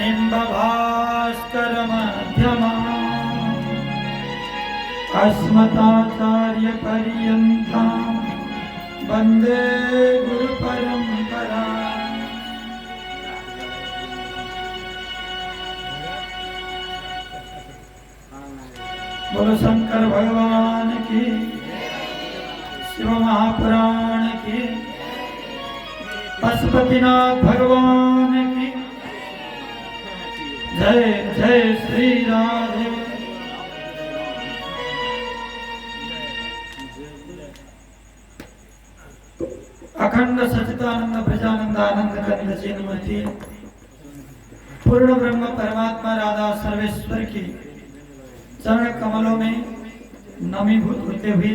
निम्बभास्कर मध्यमा अस्मदाचार्य पर्यन्ता वंदे गुरु परंपरा। बोलो शंकर भगवान की, शिव महापुराण की, पशुपतिनाथ भगवान की जय। जय श्री राधे। अखंड सच्चिदानंद प्रजानंद आनंद कंद चिन्मूर्ति पूर्ण ब्रह्म परमात्मा राधा सर्वेश्वर की चरण कमलों में नमीभूत होते हुए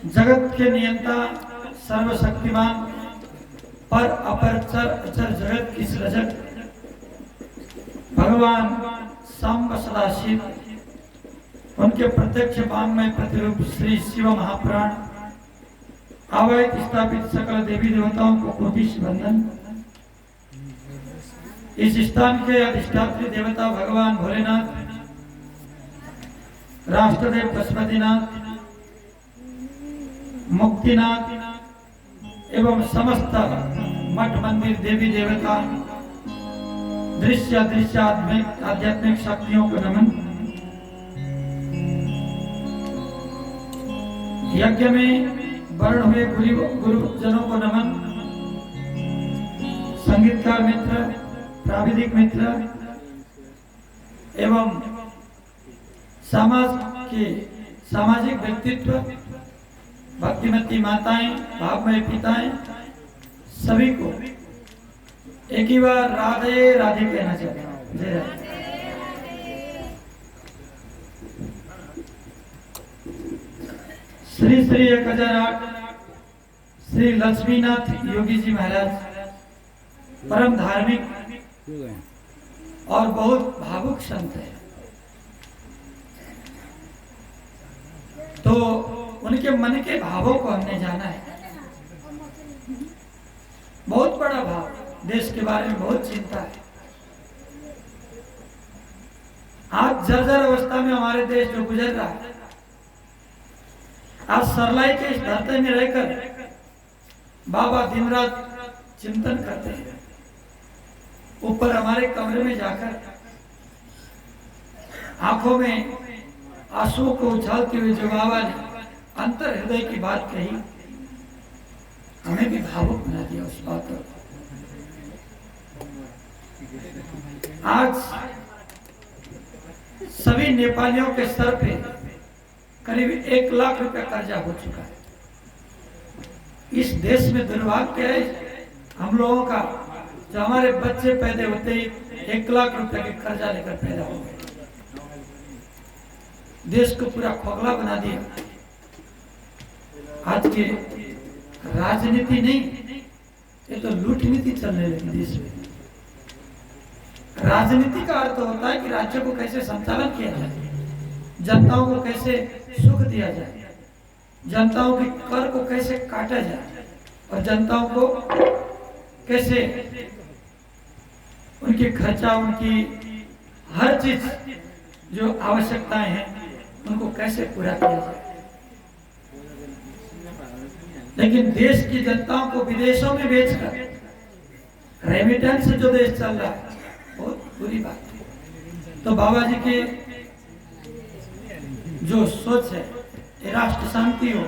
जगत के नियंता सर्वशक्तिमान पर अपरचर अचर जगत की सृजक भगवान सांब सदाशिव, उनके प्रत्यक्ष वाङ्मय प्रतिरूप श्री शिव महापुराण अवैध स्थापित सकल देवी देवताओं को कोटि वंदन। इस स्थान के अधिष्ठात्री देवता भगवान भोलेनाथ, राष्ट्रदेव पशुपतिनाथ, मुक्तिनाथ एवं समस्त मठ मंदिर देवी देवता, दृश्य अदृश्य आध्यात्मिक शक्तियों को नमन। यज्ञ में वर्ण हुए गुरुजनों को नमन। संगीतकार मित्र, प्राविधिक मित्र एवं समाज के सामाजिक व्यक्तित्व, भक्तिमती माताएं, भावमय पिताएं, सभी को एक ही बार राधे राधे कहना चाहता हूँ। जय राधे। श्री श्री 1008 श्री लक्ष्मीनाथ योगी जी महाराज परम धार्मिक और बहुत भावुक संत है। तो उनके मन के भावों को हमने जाना है। बहुत बड़ा भाव, देश के बारे में बहुत चिंता है। आज जर्जर अवस्था में हमारे देश जो गुजर रहा है, आज सरलाई के इस धरती में रहकर बाबा दिन रात चिंतन करते हैं। ऊपर हमारे कमरे में जाकर आंखों में आंसुओं को उछालते हुए जो बाबा ने अंतर हृदय की बात कही, हमें भी भावुक बना दिया उस बात को। आज सभी नेपालियों के सर पे करीब 1 लाख रुपए कर्जा हो चुका है। इस देश में दुर्भाग्य है हम लोगों का, जो हमारे बच्चे पैदा होते ही 1 लाख रुपए के कर्जा लेकर पैदा हो गए। देश को पूरा खोखला बना दिया। आज के राजनीति नहीं, ये तो लूट नीति चलने लगी देश में। राजनीति का अर्थ होता है कि राज्य को कैसे संचालन किया जाए, जनताओं को कैसे सुख दिया जाए, जनताओं के कर को कैसे काटा जाए और जनताओं को कैसे उनके खर्चा, उनकी हर चीज जो आवश्यकताएं हैं उनको कैसे पूरा किया जाए। लेकिन देश की जनताओं को विदेशों में बेचकर रेमिटेंस से जो देश चल रहा है, बहुत बुरी बात है। तो बाबा जी के जो सोच है, ये राष्ट्र शांति हो,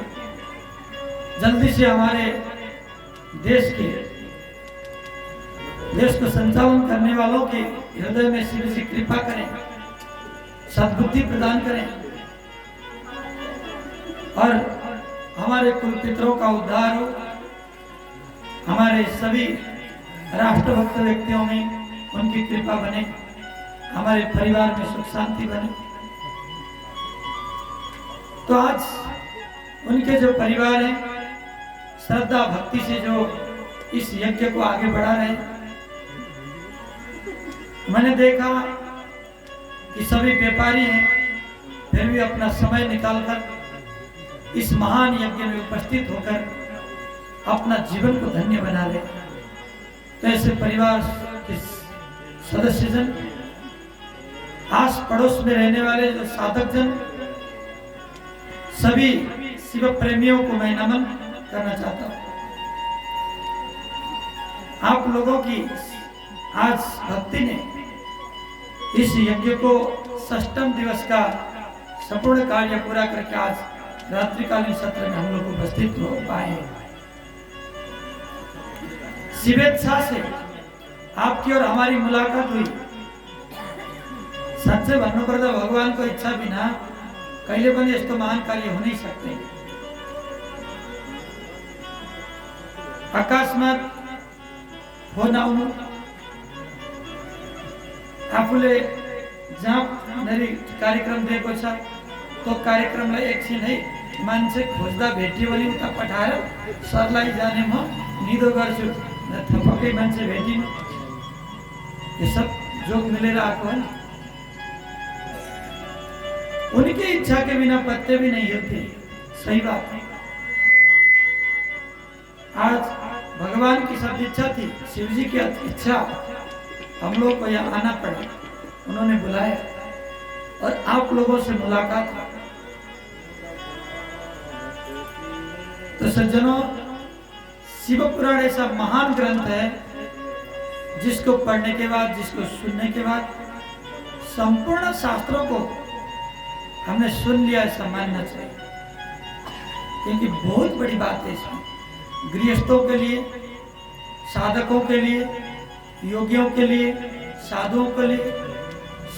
जल्दी से हमारे देश को संचालन करने वालों के हृदय में शिव जी कृपा करें, सद्बुद्धि प्रदान करें और हमारे कुल पितरों का उद्धार हो। हमारे सभी राष्ट्रभक्त व्यक्तियों में उनकी कृपा बने, हमारे परिवार में सुख शांति बने। तो आज उनके जो परिवार हैं, श्रद्धा भक्ति से जो इस यज्ञ को आगे बढ़ा रहे हैं, मैंने देखा कि सभी व्यापारी हैं, फिर भी अपना समय निकालकर इस महान यज्ञ में उपस्थित होकर अपना जीवन को धन्य बना रहे। तो ऐसे परिवार के सदस्यजन, आस पड़ोस में रहने वाले जो साधक जन, सभी शिव प्रेमियों को मैं नमन करना चाहता हूं। आप लोगों की आज भक्ति ने इस यज्ञ को षष्ठम दिवस का संपूर्ण कार्य पूरा करके आज रात्रिकालीन सत्र में हम लोग उपस्थित हो पाए। शिवेच्छा से आपकी और हमारी मुलाकात हुई। सच्चे भन्नु पर्दा भगवान को इच्छा बिना कहिले पनि यस्तो महान कार्य हो नहीं सकते। अकस्मात फोन आउनु, आफूले जहाँ मेरी कार्यक्रम दिएको छ तो कार्यक्रमलाई एकछिन है मान्छे खोज्दा भेटियो भने उता पठाएर सरलाई जाने म निदो गर्छु, थपक्कै मान्छे भेटिनु, ये सब जोग मिलेर आएको है। उनकी इच्छा के बिना पत्ते भी नहीं हिलते, सही बात है। आज भगवान की सब इच्छा थी, शिव जी की इच्छा, हम लोग को यहाँ आना पड़ा, उन्होंने बुलाया और आप लोगों से मुलाकात। तो सज्जनों, शिव पुराण ऐसा महान ग्रंथ है जिसको पढ़ने के बाद, जिसको सुनने के बाद संपूर्ण शास्त्रों को हमने सुन लिया, ऐसा मानना चाहिए, क्योंकि बहुत बड़ी बात है इसमें। गृहस्थों के लिए, साधकों के लिए, योगियों के लिए, साधुओं के लिए,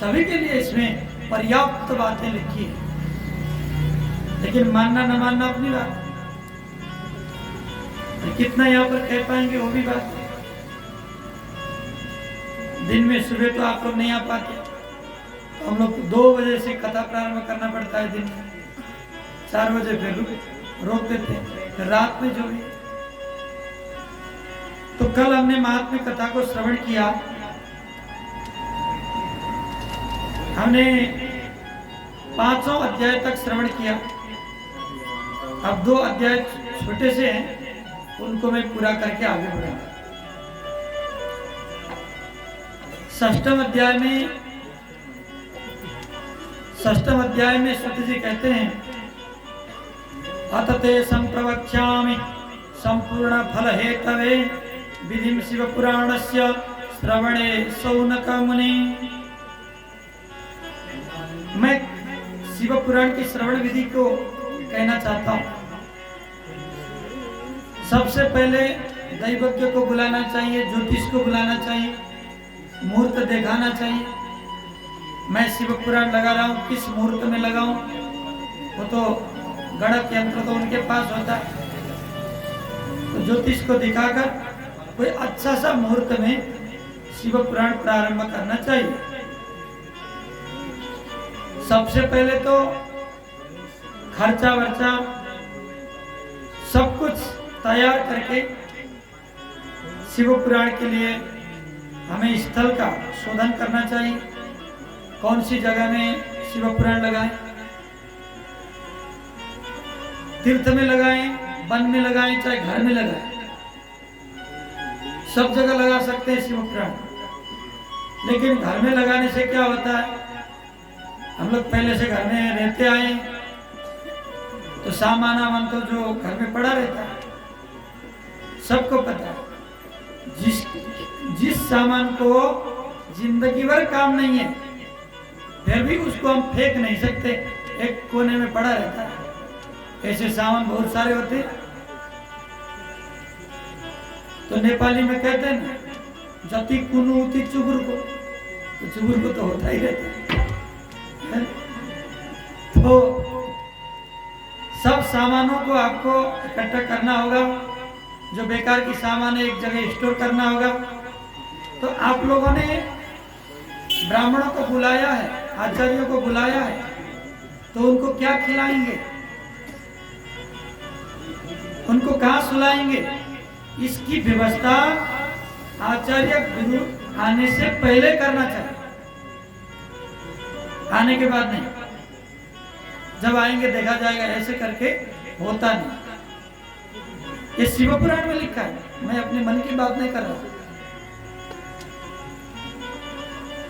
सभी के लिए इसमें पर्याप्त बातें लिखी है। लेकिन मानना न मानना अपनी बात है, कितना यहाँ पर कह पाएंगे वो भी बात है। दिन में सुबह तो आप लोग नहीं आ पाते, तो हम लोग 2 बजे से कथा प्रारंभ करना पड़ता है, दिन में 4 बजे फिर रोक देते हैं, फिर रात में जो भी। तो कल हमने महात्म्य कथा को श्रवण किया। हमने 5 अध्याय तक श्रवण किया। अब 2 अध्याय छोटे से हैं, उनको मैं पूरा करके आगे बढ़ूंगा। 6ठम अध्याय में सूत जी कहते हैं, अत ते संप्रवक्ष्यामि संपूर्ण फल हेतवे विधिं शिव पुराणस्य श्रवणे सौनक मुनि। मैं शिव पुराण की श्रवण विधि को कहना चाहता हूँ। सबसे पहले दैवज्ञ को बुलाना चाहिए, ज्योतिष को बुलाना चाहिए, मुहूर्त दिखाना चाहिए। मैं शिव पुराण लगा रहा हूँ, किस मुहूर्त में लगाऊं? वो तो गणक यंत्र तो उनके पास होता है। तो ज्योतिष को दिखाकर कोई अच्छा सा मुहूर्त में शिव पुराण प्रारंभ करना चाहिए। सबसे पहले तो खर्चा वर्चा सब कुछ तैयार करके शिव पुराण के लिए हमें स्थल का शोधन करना चाहिए। कौन सी जगह में शिव पुराण लगाएं? तीर्थ में लगाएं, वन में लगाएं, चाहे घर में लगाएं, सब जगह लगा सकते हैं शिव पुराण। लेकिन घर में लगाने से क्या होता है, हम लोग पहले से घर में रहते आए, तो सामान वामान तो जो घर में पड़ा रहता है, सबको पता है। जिस सामान को जिंदगी भर काम नहीं है, फिर भी उसको हम फेंक नहीं सकते, एक कोने में पड़ा रहता है। ऐसे सामान बहुत सारे होते हैं। तो नेपाली में कहते हैं ना, जति कुनु उति चुबुर को, तो चुबुर को तो होता ही रहता है। तो सब सामानों को आपको इकट्ठा करना होगा। जो बेकार की सामान है एक जगह स्टोर करना होगा। तो आप लोगों ने ब्राह्मणों को बुलाया है, आचार्यों को बुलाया है, तो उनको क्या खिलाएंगे, उनको कहाँ सुलाएंगे, इसकी व्यवस्था आचार्य गुरु आने से पहले करना चाहिए, आने के बाद नहीं। जब आएंगे देखा जाएगा, ऐसे करके होता नहीं। ये शिव पुराण में लिखा है, मैं अपने मन की बात नहीं कर रहा।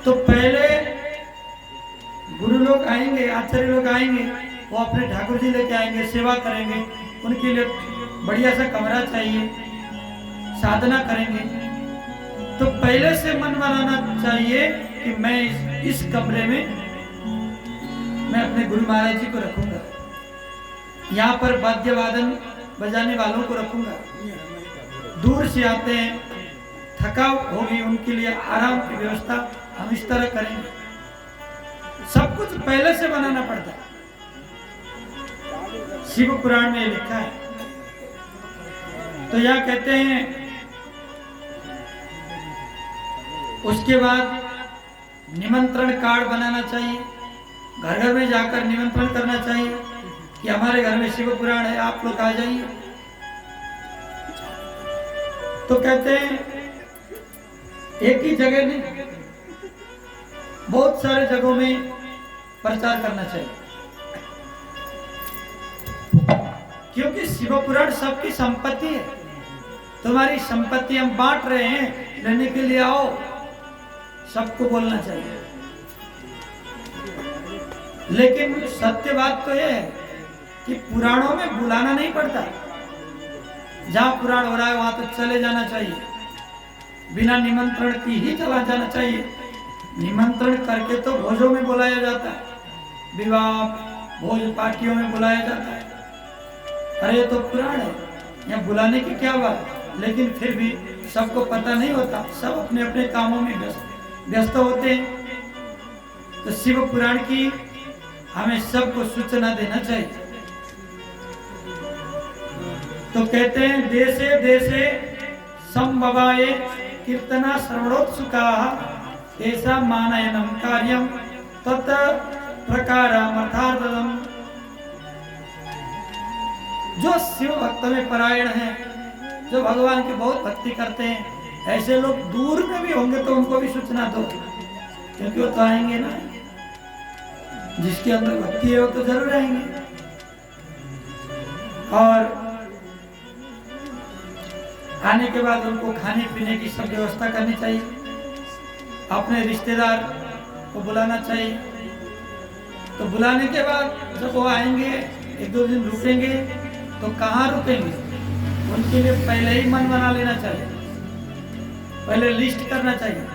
तो पहले गुरु लोग आएंगे, आचार्य लोग आएंगे, वो अपने ठाकुर जी लेके आएंगे, सेवा करेंगे, उनके लिए बढ़िया सा कमरा चाहिए, साधना करेंगे। तो पहले से मन बनाना चाहिए कि मैं इस कमरे में मैं अपने गुरु महाराज जी को रखूंगा, यहाँ पर वाद्य वादन बजाने वालों को रखूंगा, दूर से आते हैं, थकाव होगी, उनके लिए आराम की व्यवस्था हम इस तरह करेंगे। सब कुछ पहले से बनाना पड़ता है। शिव पुराण में लिखा है। तो यह कहते हैं उसके बाद निमंत्रण कार्ड बनाना चाहिए, घर घर में जाकर निमंत्रण करना चाहिए कि हमारे घर में शिव पुराण है, आप लोग आ जाइए। तो कहते हैं एक ही जगह नहीं, बहुत सारे जगहों में प्रचार करना चाहिए, क्योंकि शिव पुराण सबकी संपत्ति है। तुम्हारी संपत्ति हम बांट रहे हैं, लेने के लिए आओ, सबको बोलना चाहिए। लेकिन सत्य बात तो यह है कि पुराणों में बुलाना नहीं पड़ता, जहां पुराण हो रहा है वहां तो चले जाना चाहिए, बिना निमंत्रण की ही चला जाना चाहिए। निमंत्रण करके तो भोजों में बुलाया जाता है, विवाह भोज पार्टियों में बुलाया जाता है। अरे तो पुराण है, यहाँ बुलाने की क्या बात। लेकिन फिर भी सबको पता नहीं होता, सब अपने अपने कामों में व्यस्त होते हैं। तो शिव पुराण की हमें सबको सूचना देना चाहिए। तो कहते हैं देशे देशे संभवाये कीर्तना श्रवणोत्सुका ऐसा मानयनम कार्यम तत् प्रकारमर्थार्थम। जो शिव भक्त में परायण हैं, जो भगवान की बहुत भक्ति करते हैं, ऐसे लोग दूर में भी होंगे तो उनको भी सूचना दो, क्योंकि वो तो आएंगे ना, जिसके अंदर भक्ति है वो तो जरूर आएंगे। और आने के बाद उनको खाने पीने की सब व्यवस्था करनी चाहिए, अपने रिश्तेदार को बुलाना चाहिए। तो बुलाने के बाद जब वो आएंगे, एक दो दिन रुकेंगे, तो कहाँ रुकेंगे, उनके लिए पहले ही मन बना लेना चाहिए, पहले लिस्ट करना चाहिए,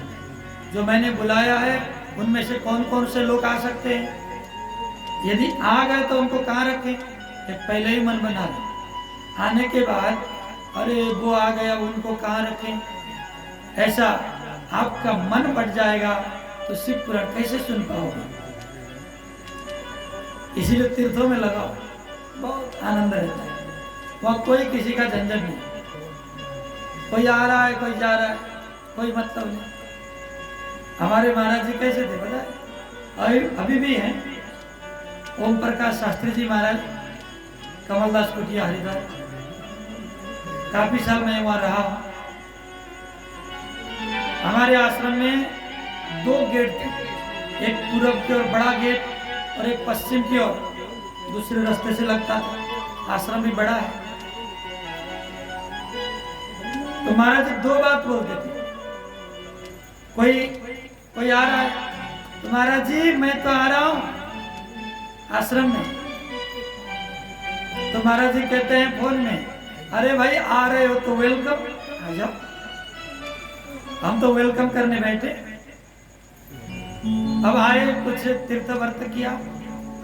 जो मैंने बुलाया है उनमें से कौन कौन से लोग आ सकते हैं। यदि आ गए तो उनको कहाँ रखें, ये पहले ही मन बना ले। आने के बाद अरे वो आ गया, उनको कहाँ रखें, ऐसा आपका मन बढ़ जाएगा तो शिव पुराण कैसे सुन पाओगे। इसीलिए तीर्थों में लगाओ, बहुत आनंद रहता है, वहाँ कोई किसी का झंझट नहीं, कोई आ रहा है कोई जा रहा है, कोई मतलब नहीं। हमारे महाराज जी कैसे थे पता है, अभी भी हैं, ओम प्रकाश शास्त्री जी महाराज, कमलदास कुटिया हरिद्वार, काफी साल मैं वहां रहा हूं। हमारे आश्रम में 2 गेट थे, एक पूरब की ओर बड़ा गेट और एक पश्चिम की ओर, दूसरे रास्ते से लगता था। आश्रम भी बड़ा है। तो महाराज जी 2 बात बोलते थे, कोई आ रहा है तो महाराज जी मैं तो आ रहा हूं आश्रम में। तो महाराज जी कहते हैं फोन में, अरे भाई आ रहे हो तो वेलकम, आ जाओ। हम तो वेलकम करने बैठे, अब आए, कुछ तीर्थ व्रत किया,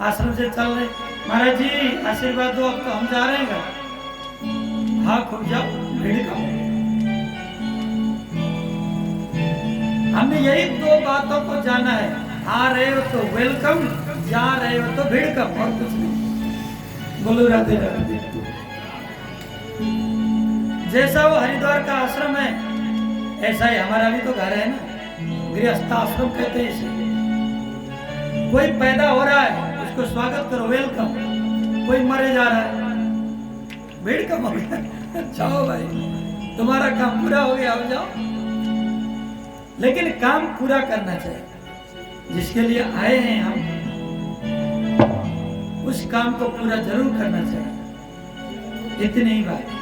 आश्रम से चल रहे, महाराज जी आशीर्वाद दो, अब तो हम जा रहे हैं। हाँ खूब जाओ, भीड़ खाओ। हमने यही 2 बातों को जाना है, आ रहे हो तो वेलकम, जा रहे हो तो भीड़ कम, और कुछ नहीं। बोलो राधे राधे। जैसा वो हरिद्वार का आश्रम है, ऐसा ही हमारा भी तो घर है ना, गृहस्थ आश्रम कहते हैं इसे। कोई पैदा हो रहा है उसको स्वागत करो, वेलकम। कोई मरे जा रहा है, भीड़ कम हो गया, जाओ भाई तुम्हारा काम पूरा हो गया, अब जाओ। लेकिन काम पूरा करना चाहिए, जिसके लिए आए हैं हम, उस काम को पूरा जरूर करना चाहिए, इतनी ही बात।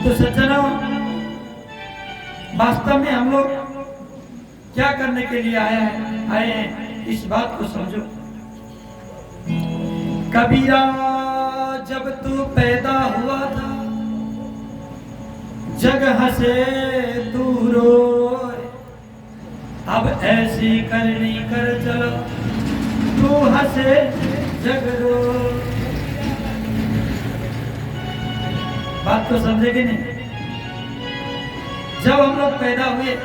तो सज्जनों, वास्तव में हम लोग क्या करने के लिए आए हैं, इस बात को समझो। कबीरा जब तू पैदा हुआ था, जग हंसे तू रोए, अब ऐसी करनी कर चलो, तू हंसे जग रोए। बात तो समझे कि नहीं? जब हम लोग पैदा हुए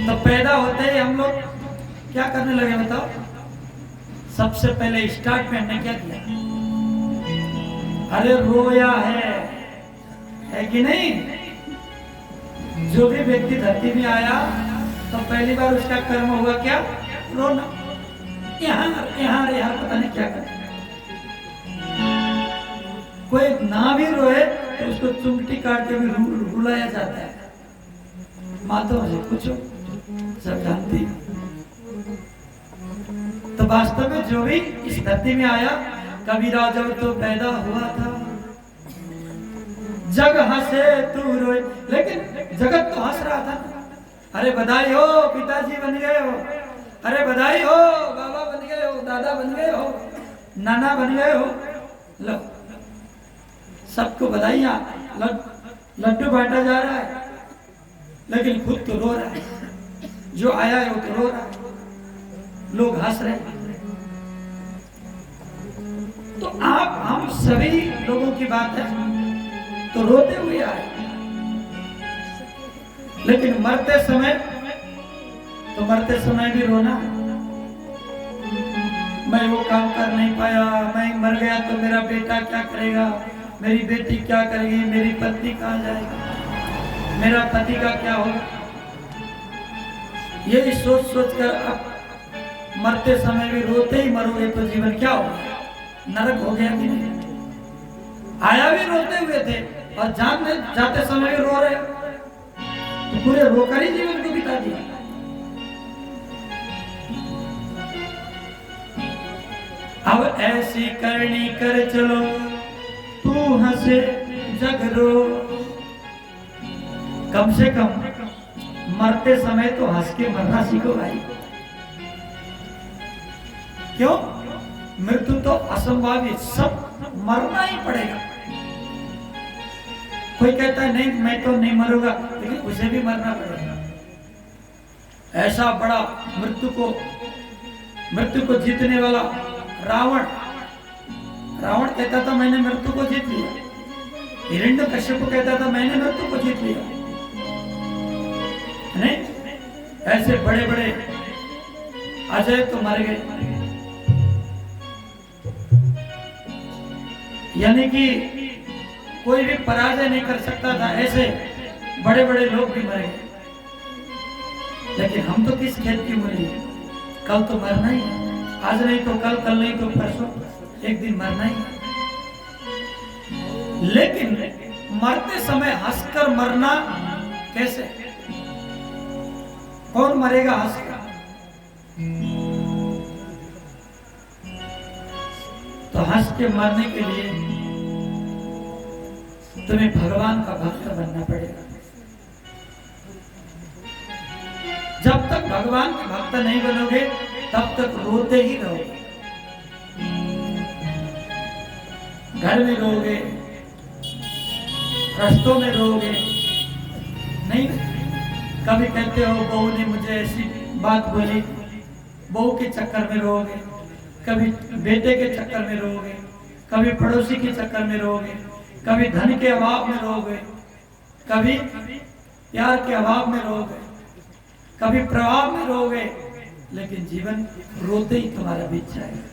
तो पैदा होते ही हम लोग क्या करने लगे बताओ? सबसे पहले स्टार्ट में हमने क्या किया? अरे रोया है कि नहीं? जो भी व्यक्ति धरती में आया तो पहली बार उसका कर्म हुआ क्या? रोना। यहाँ पता नहीं क्या कर। कोई ना भी रोए तो उसको चुमटी काट के भी रुलाया जाता है। माताओं से पूछो, सब जानती। तो वास्तव में जो भी इस धरती में आया, कबीरा जब तो पैदा हुआ था, जग हंसे तू रोए। लेकिन जगत तो हंस रहा था। अरे बधाई हो, पिताजी बन गए हो। अरे बधाई हो, बाबा बन गए हो, दादा बन गए हो, नाना बन गए हो। लो, सबको बधाइयां, लड्डू बांटा जा रहा है, लेकिन खुद तो रो रहा है। जो आया है वो तो रो रहा है, लोग हंस रहे हैं। तो आप हम सभी लोगों की बात है तो रोते हुए आए, लेकिन मरते समय भी रोना। मैं वो काम कर नहीं पाया, मैं मर गया तो मेरा बेटा क्या करेगा, मेरी बेटी क्या करेगी, मेरी पत्नी कहाँ जाएगी, मेरा पति का क्या होगा। यही सोच कर अब मरते समय भी रोते ही मरोगे तो जीवन क्या होगा? नरक हो गया कि नहीं? आया भी रोते हुए थे और जाते समय भी रो रहे, तो पूरे रोकर ही जीवन को बिता दिया। अब ऐसी करनी कर चलो, तू हंसे जग रो। कम से कम मरते समय तो हंस के मरना सीखो भाई। क्यों? मृत्यु तो असंभावित, सब मरना ही पड़ेगा। कोई कहता है नहीं मैं तो नहीं मरूंगा, लेकिन उसे भी मरना पड़ेगा। ऐसा बड़ा मृत्यु को जीतने वाला रावण कहता था मैंने मृत्यु को जीत लिया। हिरण्यकश्यप कहता था मैंने मृत्यु को जीत लिया। नहीं, ऐसे बड़े बड़े अजय तो मर गए। यानी कि कोई भी पराजय नहीं कर सकता था, ऐसे बड़े बड़े लोग भी मर गए। लेकिन हम तो किस खेत की मूली? कल तो मरना ही है। आज नहीं तो कल नहीं तो परसों, एक दिन मरना ही है। लेकिन मरते समय हंसकर मरना कैसे? कौन मरेगा हंसकर? तो हंस के मरने के लिए तुम्हें भगवान का भक्त बनना पड़ेगा। जब तक भगवान के भक्त नहीं बनोगे तब तक रोते ही रहोगे। घर में रोगे, रास्तों में रोगे नहीं। कभी कहते हो बहू ने मुझे ऐसी बात बोली, बहू के चक्कर में रोगे। कभी बेटे के चक्कर में रोगे, कभी पड़ोसी के चक्कर में रोगे, कभी धन के अभाव में रोगे, कभी प्यार के अभाव में रोगे, कभी प्रभाव में रोगे। लेकिन जीवन रोते ही तुम्हारा बीत जाएगा।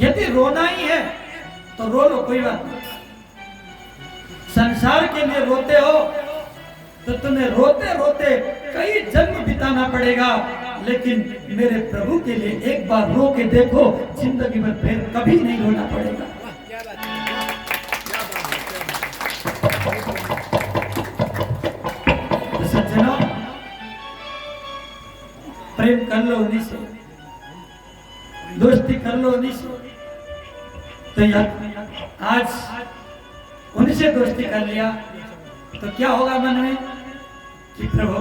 यदि रोना ही है तो रो लो, कोई बात नहीं। संसार के लिए रोते हो तो तुम्हें रोते रोते कई जन्म बिताना पड़ेगा, लेकिन मेरे प्रभु के लिए एक बार रो के देखो, जिंदगी में फिर कभी नहीं रोना पड़ेगा। तो सज्जनों, प्रेम कर लो उन्हीं से, दोस्ती कर लो उन्हीं से। तो आज उनसे दोस्ती कर लिया तो क्या होगा मन में कि प्रभु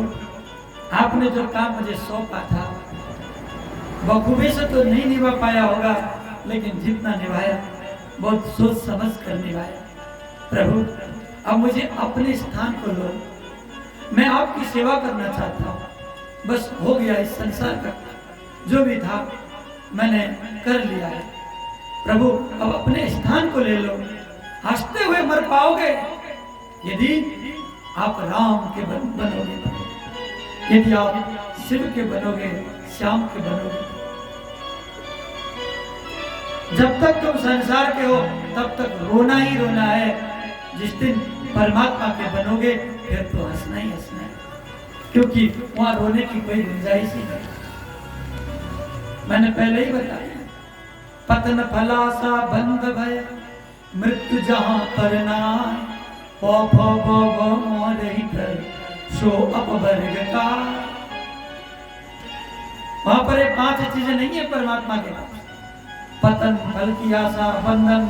आपने जो काम मुझे सौंपा था बखूबी से तो नहीं निभा पाया होगा, लेकिन जितना निभाया बहुत सोच समझ कर निभाया। प्रभु अब मुझे अपने स्थान को लो, मैं आपकी सेवा करना चाहता हूँ। बस हो गया, इस संसार का जो भी था मैंने कर लिया है। प्रभु अब अपने स्थान को ले लो। हंसते हुए मर पाओगे यदि आप राम के बनोगे, यदि आप शिव के बनोगे, श्याम के बनोगे। जब तक तुम संसार के हो तब तक रोना ही रोना है। जिस दिन परमात्मा के बनोगे फिर तो हंसना ही हंसना है, क्योंकि वहां रोने की कोई गुंजाइश ही नहीं। मैंने पहले ही बताया, पतन फलासा बंद भय मृत्यु जहां पर नाय, पो मोरही कर सो अपवर्ग का। वहां पर ये 5 चीजें नहीं है परमात्मा के पास। पतन, फल की आशा, बंधन,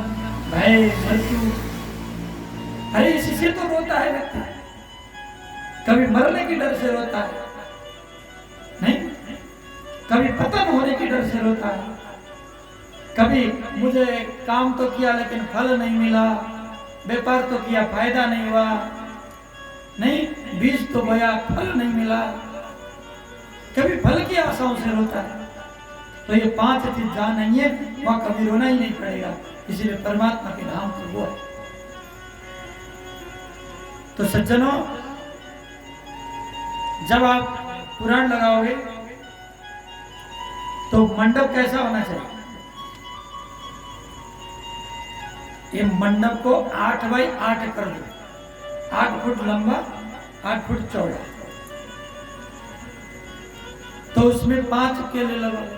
भय, मृत्यु। अरे इसी से तो रोता है व्यक्ति। कभी मरने की डर से रोता है, नहीं, कभी पतन होने की डर से रोता है, कभी मुझे काम तो किया लेकिन फल नहीं मिला, व्यापार तो किया फायदा नहीं हुआ, नहीं, बीज तो बोया फल नहीं मिला, कभी फल की आशाओं से रोता है। तो ये 5 चीज जहां नहीं है वहां कभी रोना ही नहीं पड़ेगा। इसीलिए परमात्मा के धाम तो वो है। तो सज्जनों, जब आप पुराण लगाओगे तो मंडप कैसा होना चाहिए? ये मंडप को 8 बाई 8 कर दो, 8 फुट लंबा, 8 फुट चौड़ा। तो उसमें 5 केले लगाओ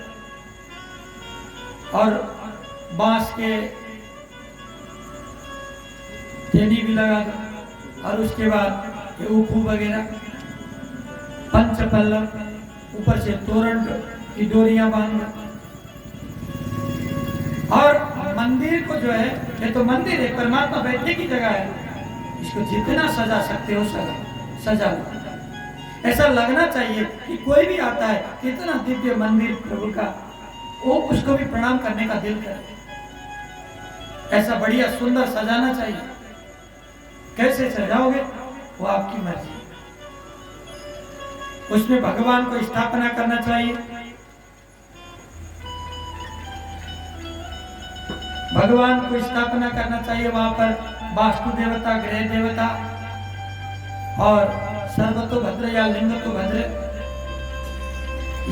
और बांस के टेडी भी लगा दो, और उसके बाद ये ऊखू वगैरह, पंचपल्लव, ऊपर से तोरण की डोरियां बांध दो। और मंदिर को जो है, ये तो मंदिर है, परमात्मा बैठने की जगह है, इसको जितना सजा सकते हो सजा लो। ऐसा लगना चाहिए कि कोई भी आता है, कितना दिव्य मंदिर प्रभु का, वो उसको भी प्रणाम करने का दिल करे। ऐसा बढ़िया सुंदर सजाना चाहिए। कैसे सजाओगे वो आपकी मर्जी। उसमें भगवान को स्थापना करना चाहिए। भगवान को स्थापना करना चाहिए। वहां पर वास्तु देवता, गृह देवता और सर्वतोभद्र या लिंगतोभद्र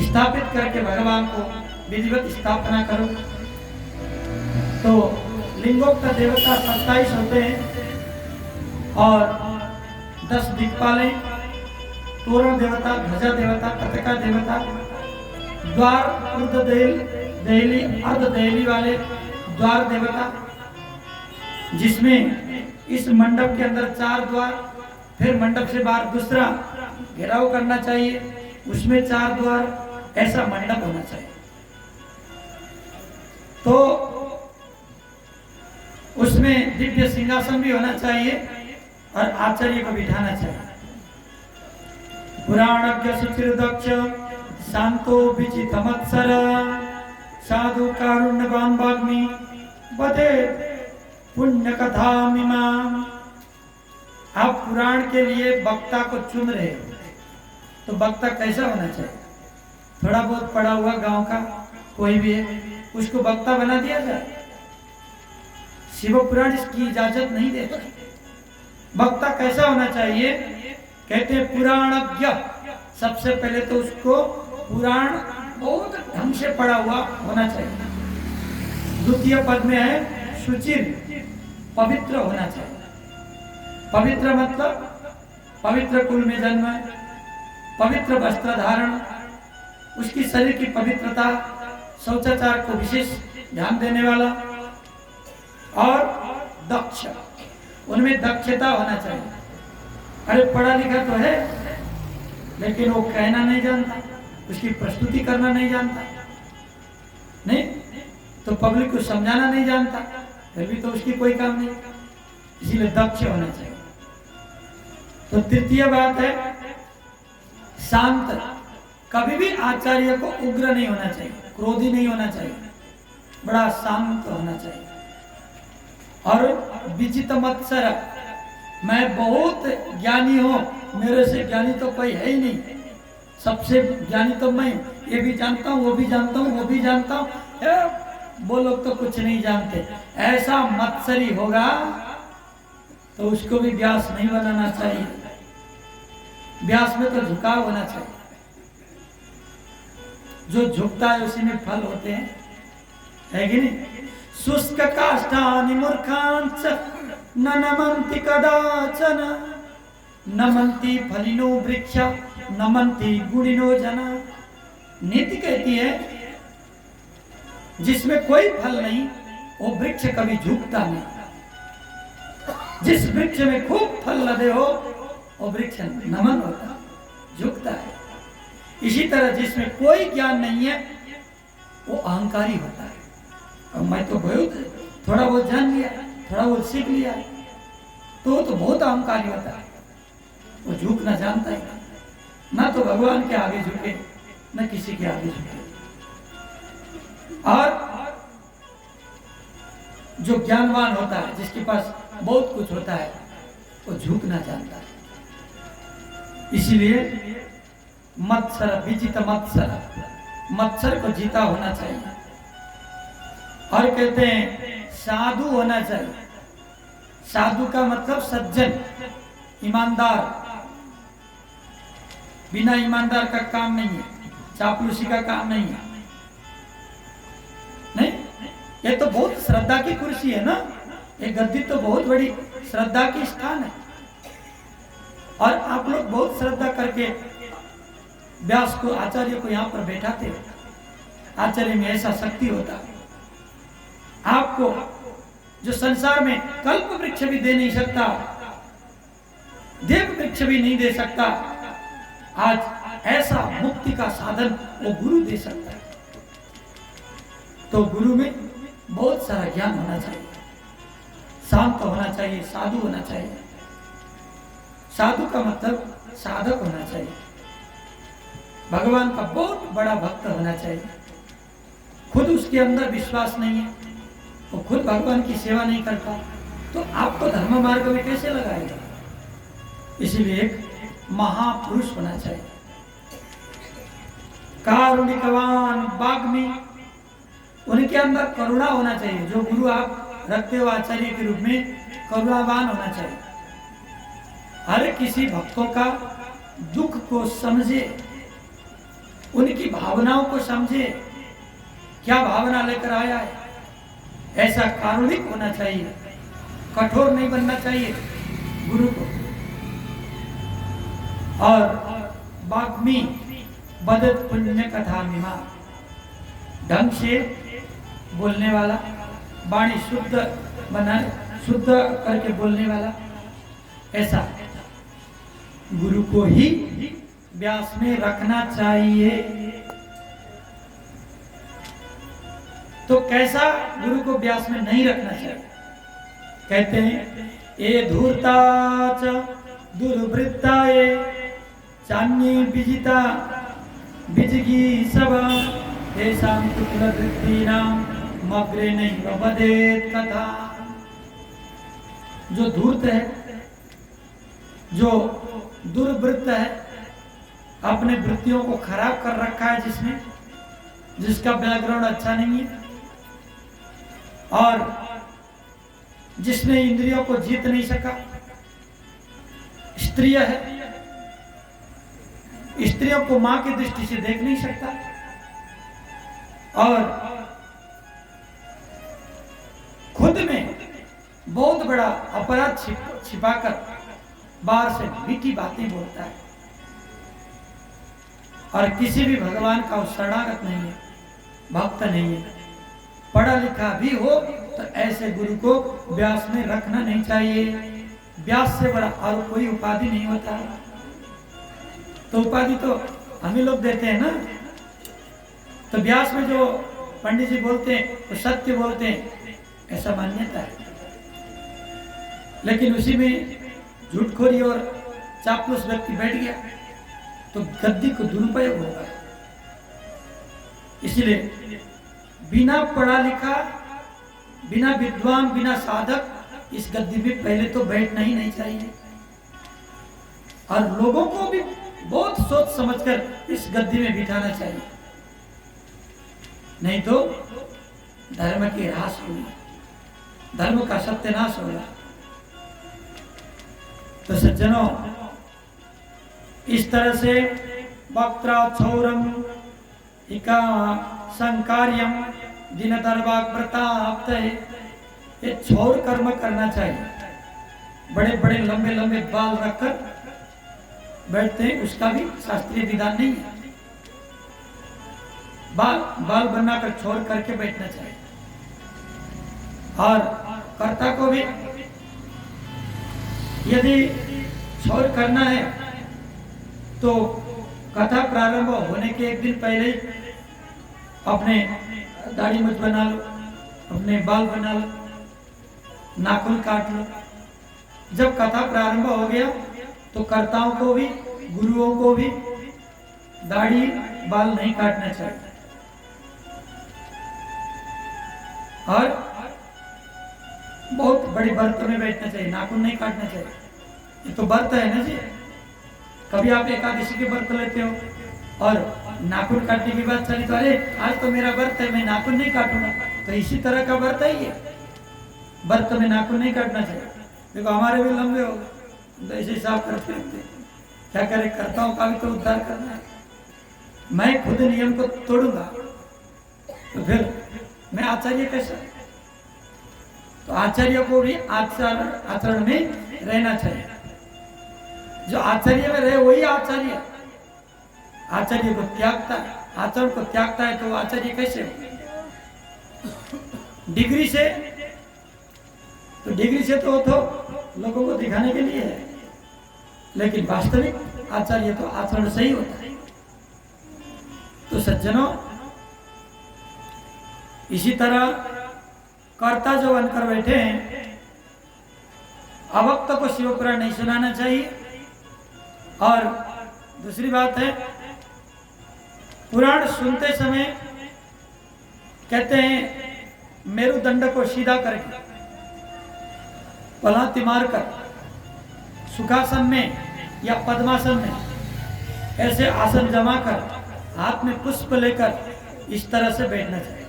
स्थापित करके भगवान को विधिवत स्थापना करो। तो लिंगोक्त देवता 27 होते हैं और 10 दिक्पालें, तोरण देवता, ध्वजा देवता, पताका देवता, द्वार, ऊर्ध देहली, अर्ध देहली वाले द्वार देवता, जिसमें इस मंडप के अंदर 4 द्वार, फिर मंडप से बाहर दूसरा घेराव करना चाहिए, उसमें 4 द्वार, ऐसा मंडप होना चाहिए। तो उसमें दिव्य सिंहासन भी होना चाहिए और आचार्य को बिठाना चाहिए। पुराणज्ञ सुचिर दक्ष शांतो विचितमत्सर साधु कारुण्यवान वाग्मी बदे पुण्य कथा मीमां। आप पुराण के लिए वक्ता को चुन रहे हो, तो वक्ता कैसा होना चाहिए? थोड़ा बहुत पढ़ा हुआ गांव का कोई भी है, उसको वक्ता बना दिया जाए? शिव पुराण इसकी इजाजत नहीं देता। वक्ता कैसा होना चाहिए? कहते हैं पुराणज्ञ। सबसे पहले तो उसको पुराण बहुत ढंग से पढ़ा हुआ होना चाहिए। द्वितीय पद में है सुचिर, पवित्र होना चाहिए। पवित्र मतलब पवित्र कुल में जन्म, पवित्र वस्त्र धारण, उसकी शरीर की पवित्रता, शौचाचार को विशेष ध्यान देने वाला, और दक्ष, उनमें दक्षता होना चाहिए। अरे पढ़ा लिखा तो है लेकिन वो कहना नहीं जानता, उसकी प्रस्तुति करना नहीं जानता, नहीं तो पब्लिक को समझाना नहीं जानता, फिर भी तो उसकी कोई काम नहीं। इसीलिए दक्ष होना चाहिए। तो तृतीय बात है शांत। कभी भी आचार्य को उग्र नहीं होना चाहिए, क्रोधी नहीं होना चाहिए, बड़ा शांत होना चाहिए। और विजित मत्सर, मैं बहुत ज्ञानी हूं, मेरे से ज्ञानी तो कोई है ही नहीं, सबसे ज्ञानी तो मैं, ये भी जानता हूँ, वो भी जानता हूँ, वो भी जानता हूँ, वो लोग तो कुछ नहीं जानते, ऐसा मत्सरी होगा तो उसको भी व्यास नहीं बनाना चाहिए। व्यास में तो झुकाव होना चाहिए, जो झुकता है उसी में फल होते हैं, है कि नहीं? शुष्क काष्ठानि मूर्खांच न नमन्ति कदाचन, नमन्ति फलिनो वृक्ष नमन्ति गुणिनो जना। नीति कहती है जिसमें कोई फल नहीं वो वृक्ष कभी झुकता नहीं, जिस वृक्ष में खूब फल लदे हो वो वृक्ष नमन होता, झुकता है। इसी तरह जिसमें कोई ज्ञान नहीं है वो अहंकारी होता है। और मैं तो बहुत थोड़ा बहुत जान लिया, थोड़ा बहुत सीख लिया, तो बहुत अहंकारी होता है, वो झुकना जानता है ना, तो भगवान के आगे झुके न किसी के आगे झुके। और जो ज्ञानवान होता है, जिसके पास बहुत कुछ होता है, वो झुकना जानता है। इसलिए मत्सर, विजित मत्सर, मत्सर को जीता होना चाहिए। और कहते हैं साधु होना चाहिए। साधु का मतलब सज्जन, ईमानदार। बिना ईमानदार का काम नहीं है, चापलूसी का काम नहीं है। नहीं, ये तो बहुत श्रद्धा की कुर्सी है ना, ये गद्दी तो बहुत बड़ी श्रद्धा की स्थान है। और आप लोग बहुत श्रद्धा करके व्यास को, आचार्य को यहाँ पर बैठाते हो। आचार्य में ऐसा शक्ति होता है आपको, जो संसार में कल्प वृक्ष भी दे नहीं सकता, देव वृक्ष भी नहीं दे सकता, आज ऐसा मुक्ति का साधन वो गुरु दे सकता है। तो गुरु में बहुत सारा ज्ञान होना चाहिए, शांत होना चाहिए, साधु होना चाहिए। साधु का मतलब साधक होना चाहिए, भगवान का बहुत बड़ा भक्त होना चाहिए। खुद उसके अंदर विश्वास नहीं है, वो खुद भगवान की सेवा नहीं करता, तो आपको धर्म मार्ग में कैसे लगाएगा? इसीलिए एक महापुरुष होना चाहिए, कारुणिकवान वाग्मी, उनके अंदर करुणा होना चाहिए। जो गुरु आप रखते हो आचार्य के रूप में, करुणावान होना चाहिए। हर किसी भक्तों का दुख को समझे, उनकी भावनाओं को समझे, क्या भावना लेकर आया है, ऐसा कारुणिक होना चाहिए। कठोर नहीं बनना चाहिए गुरु को। और वाग्मी बदत पुण्य कथा मीमा, ढंग से बोलने वाला, वाणी शुद्ध बना, शुद्ध करके बोलने वाला, ऐसा गुरु को ही व्यास में रखना चाहिए। तो कैसा गुरु को व्यास में नहीं रखना चाहिए? कहते हैं ये धूर्ता च दुर्वृत्ता ये चान्ये विजिता विजगी सभा तेषां कुलवृत्तीनां मग्रे नहीं बदेत कथा। जो धूर्त है, जो दुर्वृत्त है, अपने वृत्तियों को खराब कर रखा है, जिसने, जिसका बैकग्राउंड अच्छा नहीं है, और जिसने इंद्रियों को जीत नहीं सका, स्त्रीय है, स्त्रियों को मां की दृष्टि से देख नहीं सकता, और खुद में बहुत बड़ा अपराध छिपाकर बाहर से मीठी बातें बोलता है, और किसी भी भगवान का शरणागत नहीं है, भक्त नहीं है। पढ़ा लिखा भी हो तो ऐसे गुरु को व्यास में रखना नहीं चाहिए। व्यास से बड़ा और कोई उपाधि नहीं होता। तो उपाधि तो हम ही लोग देते हैं ना। तो व्यास में जो पंडित जी बोलते हैं वो सत्य बोलते हैं, ऐसा मान्यता है। लेकिन उसी में झूठखोरी और चापलूस व्यक्ति बैठ गया तो गद्दी को दुरुपयोग होगा। इसलिए बिना पढ़ा लिखा, बिना विद्वान, बिना साधक इस गद्दी में पहले तो बैठना ही नहीं चाहिए। और लोगों को भी बहुत सोच समझकर इस गद्दी में बिठाना चाहिए, नहीं तो धर्म की ह्रास होगी, धर्म का सत्यानाश होगा। तो सज्जनों, इस तरह से वक्त्रा क्षौरम इका संकार्यम दिन दरबाग प्रताप, ये क्षौर कर्म करना चाहिए। बड़े बड़े लंबे लंबे बाल रखकर बैठते हैं, उसका भी शास्त्रीय विधान नहीं है। बाल बनाकर क्षौर करके बैठना चाहिए। और कर्ता को भी यदि क्षौर करना है तो कथा प्रारंभ होने के एक दिन पहले ही अपने दाढ़ी मूंछ बना लो, अपने बाल बना लो, नाखून काट लो। जब कथा प्रारंभ हो गया तो कर्ताओं को भी, गुरुओं को भी दाढ़ी बाल नहीं काटना चाहिए। और बहुत बड़ी व्रत में बैठना चाहिए, नाखून नहीं काटना चाहिए। ये तो व्रत है ना जी। कभी आप एकादशी के व्रत लेते हो और नाखून काटने की बात चली तो अरे आज तो मेरा व्रत है, मैं नाखून नहीं काटूंगा। तो इसी तरह का व्रत है ये, व्रत में नाखून नहीं काटना चाहिए। देखो हमारे भी लंबे हो गए तो ऐसे हिसाब करते रहते हैं। क्या करें, कर्ताओं का भी तो उद्धार करना है। मैं खुद नियम को तोड़ूंगा तो फिर मैं आचार्य कैसा? तो आचार्य को भी आचरण में रहना चाहिए। जो आचार्य में रहे वही आचार्य। आचार्य को त्यागता है, आचरण को त्यागता है तो आचार्य कैसे हो? डिग्री से तो लोगों को दिखाने के लिए है, लेकिन वास्तविक आचार्य तो आचरण से ही होता है। तो सज्जनों, इसी तरह कर्ता जो बनकर बैठे हैं, अवक्त को शिव पुराण नहीं सुनाना चाहिए। और दूसरी बात है, पुराण सुनते समय कहते हैं मेरुदंड को सीधा करके, पलांति मारकर सुखासन में या पद्मासन में ऐसे आसन जमा कर हाथ में पुष्प लेकर इस तरह से बैठना चाहिए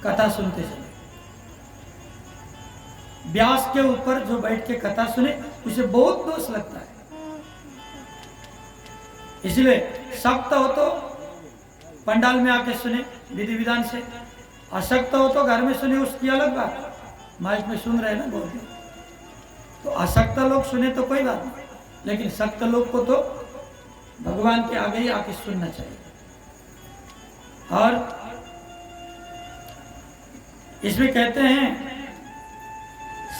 कथा सुनते समय। व्यास के ऊपर जो बैठ के कथा सुने उसे बहुत दोष लगता है। इसलिए सख्त हो तो पंडाल में आके सुने विधि विधान से, अशक्त हो तो घर में सुने, उसकी अलग बात। माइक में सुन रहे हैं ना बोलते, तो अशक्त लोग सुने तो कोई बात नहीं, लेकिन सख्त लोग को तो भगवान के आगे ही आके सुनना चाहिए। और इसमें कहते हैं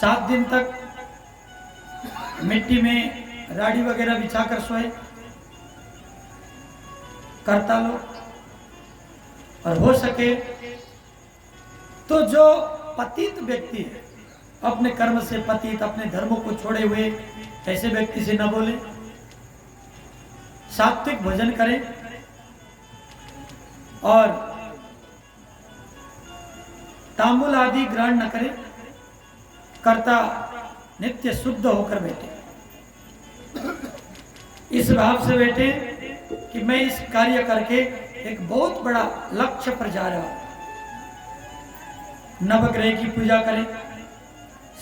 7 दिन तक मिट्टी में राड़ी वगैरह बिछाकर सोए करता लोग, और हो सके तो जो पतित व्यक्ति है, अपने कर्म से पतित, अपने धर्मों को छोड़े हुए, ऐसे व्यक्ति से न बोले, सात्विक भोजन करें और तांबुल आदि ग्रहण न करें। कर्ता नित्य शुद्ध होकर बैठे, इस भाव से बैठे कि मैं इस कार्य करके एक बहुत बड़ा लक्ष्य पर जा रहा हूं। नवग्रह की पूजा करें,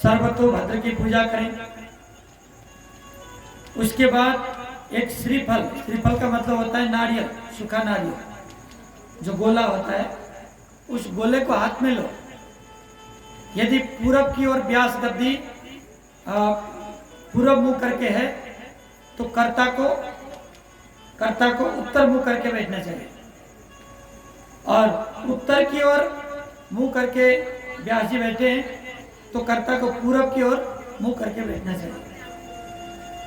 सर्वतोभद्र की पूजा करें। उसके बाद एक श्रीफल, श्रीफल का मतलब होता है नारियल, सूखा नारियल जो गोला होता है, उस गोले को हाथ में लो। यदि पूरब की ओर व्यास गद्दी पूरब मुंह करके है तो कर्ता को उत्तर मुंह करके बैठना चाहिए, और उत्तर की ओर मुंह करके व्यास जी बैठे हैं तो कर्ता को पूरब की ओर मुंह करके बैठना चाहिए।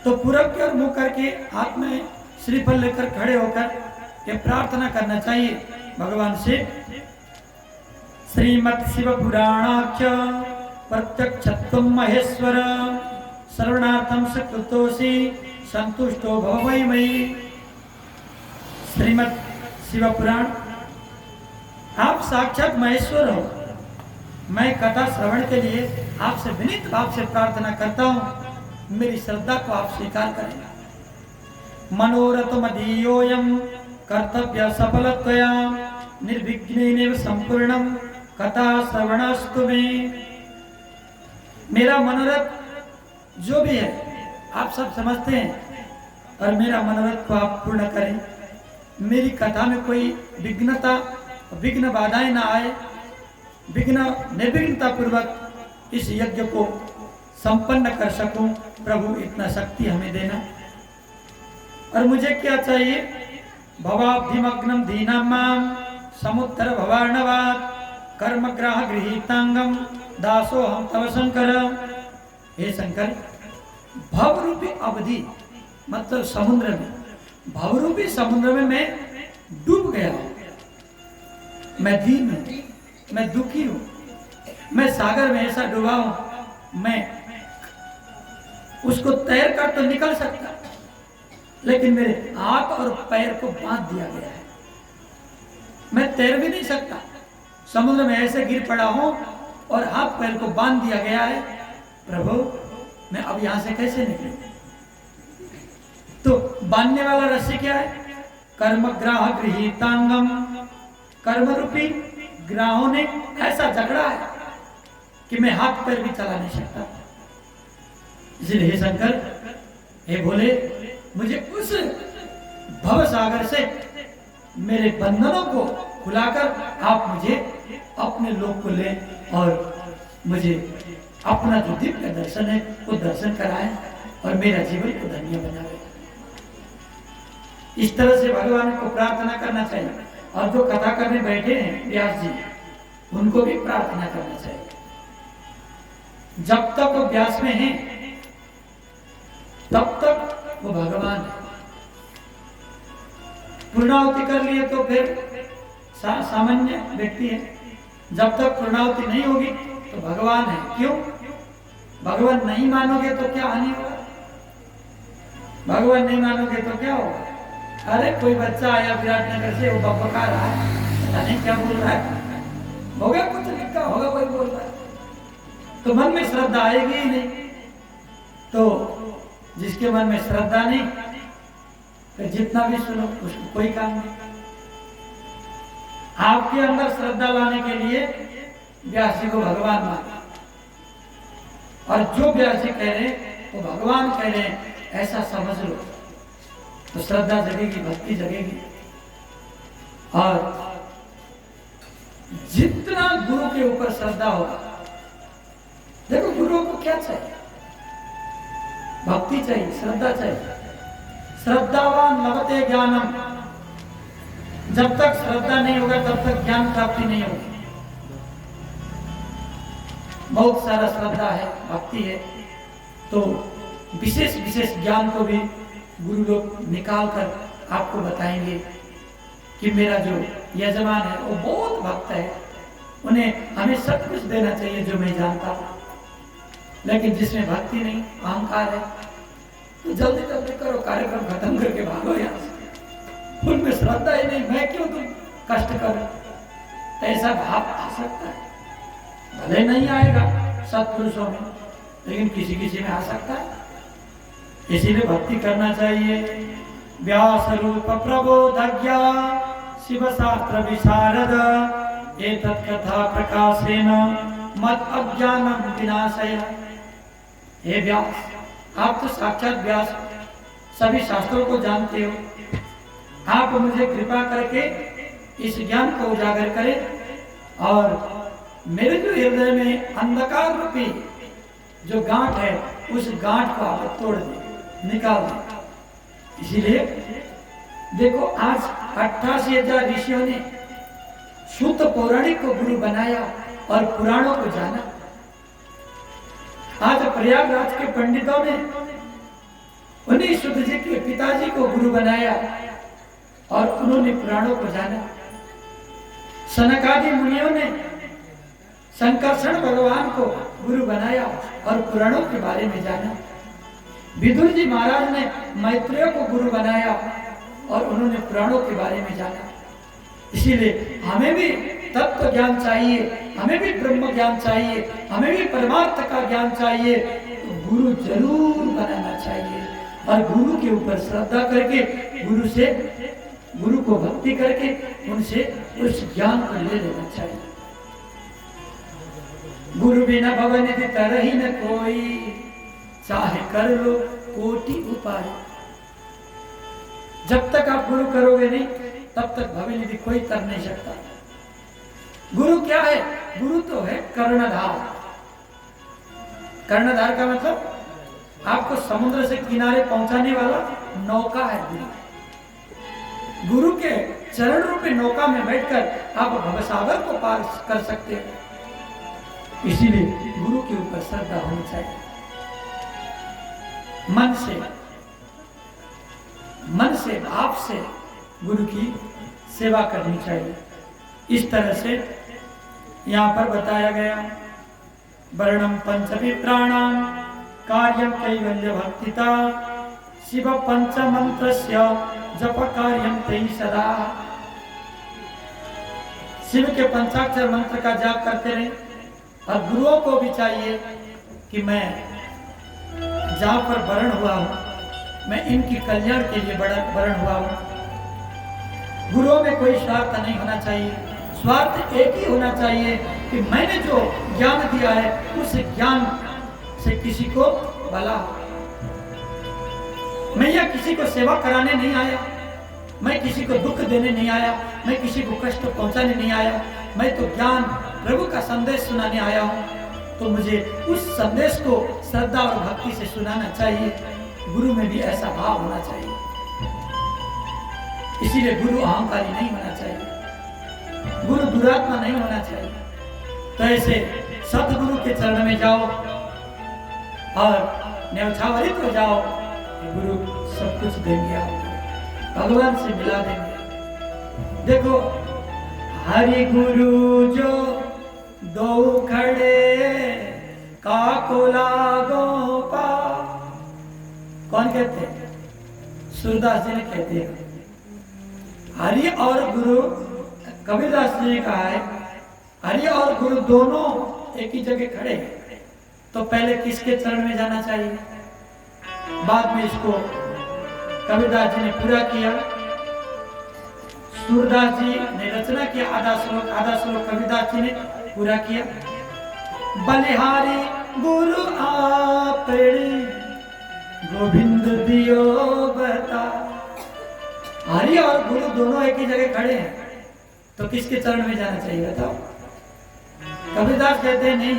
तो पूरब की ओर मुंह करके हाथ में श्रीफल लेकर खड़े होकर ये प्रार्थना करना चाहिए भगवान से, श्रीमत् शिव पुराणाख्य प्रत्यक्षत्वं महेश्वर शरणार्थं सकृतोषि संतुष्टो भवमयि मयि। श्रीमद् शिव पुराण। आप साक्षात महेश्वर हो। मैं कथा श्रवण के लिए आपसे विनीत भाव से प्रार्थना करता हूँ, मेरी श्रद्धा को आप स्वीकार करें। मनोरथ मदीयोऽयं कर्तव्य सफलत्वया निर्विघ्नेन संपूर्णं कथा श्रवणास्तु मे। मेरा मनोरथ जो भी है आप सब समझते हैं, और मेरा मनोरथ को आप पूर्ण करें। मेरी कथा में कोई विघ्न बाधाएं ना आए, निर्विघ्नता पूर्वक इस यज्ञ को संपन्न कर सकूं। प्रभु इतना शक्ति हमें देना। और मुझे क्या चाहिए? भवाब्धिमग्नं दीनां मां समुत्तर भवार्णवात् कर्मग्राह गृहीतांगम दासोऽहं तव शंकर। हे शंकर, भव रूपी अवधि मतलब समुद्र में, भव रूपी समुद्र में मैं डूब गया हूं। मैं दीन हूं, मैं दुखी हूं, मैं सागर में ऐसा डूबा हूं, मैं उसको तैर कर तो निकल सकता, लेकिन मेरे हाथ और पैर को बांध दिया गया है। मैं तैर भी नहीं सकता, समुद्र में ऐसे गिर पड़ा हूं और हाथ पैर को बांध दिया गया है। प्रभु, मैं अब यहां से कैसे निकलूं? तो बांधने वाला रस्सी क्या है? कर्मग्राह गृहीतांगम। कर्म रूपी ग्राहों ने ऐसा जकड़ा है कि मैं हाथ पैर भी चला नहीं सकता। इसलिए हे शंकर, हे भोले, मुझे उस भव सागर से मेरे बंधनों को खुलाकर आप मुझे अपने लोक को ले और मुझे अपना जो दिव्य दर्शन है वो दर्शन कराए और मेरा जीवन को धन्य बनाए। इस तरह से भगवान को प्रार्थना करना चाहिए। और जो कथा करने बैठे हैं व्यास जी, उनको भी प्रार्थना करना चाहिए। जब तक वो व्यास में हैं तब तक वो भगवान है। पूर्णाहुति कर लिए तो फिर सामान्य व्यक्ति है। जब तक पूर्णाहुति नहीं होगी तो भगवान है। क्यों? भगवान नहीं मानोगे तो क्या हानि होगा? भगवान नहीं मानोगे तो क्या होगा? अरे कोई बच्चा आया विराटनगर से, वो बकबका रहा है, पता नहीं क्या बोल रहा है, होगा कुछ लिखा होगा, कोई बोल रहा है, तो मन में श्रद्धा आएगी ही नहीं। तो जिसके मन में श्रद्धा नहीं, तो जितना भी सुनो उसको कोई काम नहीं। आपके अंदर श्रद्धा लाने के लिए व्यास जी को भगवान माना, और जो व्यास जी कह रहे वो भगवान कह रहे हैं, ऐसा समझ लो, तो श्रद्धा जगेगी, भक्ति जगेगी। और जितना गुरु के ऊपर श्रद्धा होगा, देखो गुरुओं को क्या चाहिए? भक्ति चाहिए, श्रद्धा चाहिए। श्रद्धावान लभते ज्ञानम। जब तक श्रद्धा नहीं होगा तब तक ज्ञान प्राप्ति नहीं होगी। बहुत सारा श्रद्धा है, भक्ति है, तो विशेष विशेष ज्ञान को भी गुरु लोग निकाल कर आपको बताएंगे कि मेरा जो यजमान है वो बहुत भक्त है, उन्हें हमें सब कुछ देना चाहिए जो मैं जानता हूं। लेकिन जिसमें भक्ति नहीं, अहंकार है, तो जल्दी जल्दी करो, कार्यक्रम खत्म करके भागो यहाँ से। उनमें श्रद्धा ही नहीं, मैं क्यों तुम कष्ट करूं? ऐसा भाव आ सकता है, भले नहीं आएगा सत्पुरुषों में, लेकिन किसी किसी में आ सकता है। इसीलिए भक्ति करना चाहिए। व्यास रूप प्रबोधज्ञ शिव शास्त्र विशारद एतत् कथा प्रकाशेन मत अज्ञानम विनाशय। हे व्यास, आप तो साक्षात व्यास, सभी शास्त्रों को जानते हो। आप मुझे कृपा करके इस ज्ञान को उजागर करें और मेरे जो हृदय में अंधकार रूपी जो गांठ है उस गांठ को आप तोड़ दें, निकाल दें। इसीलिए देखो, आज 88,000 ऋषियों ने शुद्ध पौराणिक को गुरु बनाया और पुराणों को जाना। आज प्रयागराज के पंडितों ने उन्हीं शुद्ध जी के पिताजी को गुरु बनाया और उन्होंने पुराणों को जाना। सनकादि मुनियों ने संकर्षण भगवान को गुरु बनाया और पुराणों के बारे में जाना। विदुर जी महाराज ने मैत्रेय को गुरु बनाया और उन्होंने पुराणों के बारे में जाना। इसीलिए हमें भी तत्व ज्ञान चाहिए, हमें भी ब्रह्म ज्ञान चाहिए, हमें भी परमार्थ का ज्ञान चाहिए, तो गुरु जरूर बनाना चाहिए और गुरु के ऊपर श्रद्धा करके गुरु को भक्ति करके उनसे उस ज्ञान को ले लेना चाहिए। गुरु बिना भवन निधि तरही न कोई, चाहे कर लो कोटि उपाय। जब तक आप गुरु करोगे नहीं तब तक भवन निधि कोई तर नहीं सकता। गुरु क्या है? गुरु तो है कर्णधार। कर्णधार का मतलब आपको समुद्र से किनारे पहुंचाने वाला नौका है गुरु। गुरु के चरण रूपी नौका में बैठकर आप भवसागर को पार कर सकते हैं। इसीलिए गुरु के ऊपर श्रद्धा होनी चाहिए। मन से भाव से गुरु की सेवा करनी चाहिए। इस तरह से यहाँ पर बताया गया, वर्णम पंचमी प्राणाम कार्यम कैवल्य भक्तिता शिव पंच मंत्रस्य जप कार्यम तई सदा। शिव के पंचाक्षर मंत्र का जाप करते रहे और गुरुओं को भी चाहिए कि मैं जहां पर वर्ण हुआ हूं, मैं इनकी कल्याण के लिए वर्ण हुआ हूं। गुरुओं में कोई स्वार्थ नहीं होना चाहिए। स्वार्थ एक ही होना चाहिए कि मैंने जो ज्ञान दिया है उस ज्ञान से किसी को भला हो। मैं यह किसी को सेवा कराने नहीं आया, मैं किसी को दुख देने नहीं आया, मैं किसी को कष्ट पहुंचाने नहीं आया, मैं तो ज्ञान प्रभु का संदेश सुनाने आया हूं। तो मुझे उस संदेश को श्रद्धा और भक्ति से सुनाना चाहिए। गुरु में भी ऐसा भाव होना चाहिए। इसीलिए गुरु अहंकारी नहीं होना चाहिए, गुरु दुरात्मा नहीं होना चाहिए। तो ऐसे सतगुरु के चरण में जाओ और न्यौछावरित हो जाओ, गुरु सब कुछ देंगे, आपको भगवान से मिला देंगे। देखो, हरि गुरु जो दो खड़े काको लागो पा, कौन कहते हैं? सूरदास जी ने कहते हैं। हरि और गुरु, कबीरदास जी ने कहा है, हरि और गुरु दोनों एक ही जगह खड़े हैं, तो पहले किसके चरण में जाना चाहिए? बाद में इसको कबीरदास जी ने पूरा किया। सूरदास जी ने रचना किया आधा श्लोक कबीरदास जी ने पूरा किया। बलिहारी गुरु आपने गोविंद दियो बता। हरि और गुरु दोनों एक ही जगह खड़े हैं, तो किसके चरण में जाना चाहिए बताओ? कबीरदास कहते हैं नहीं,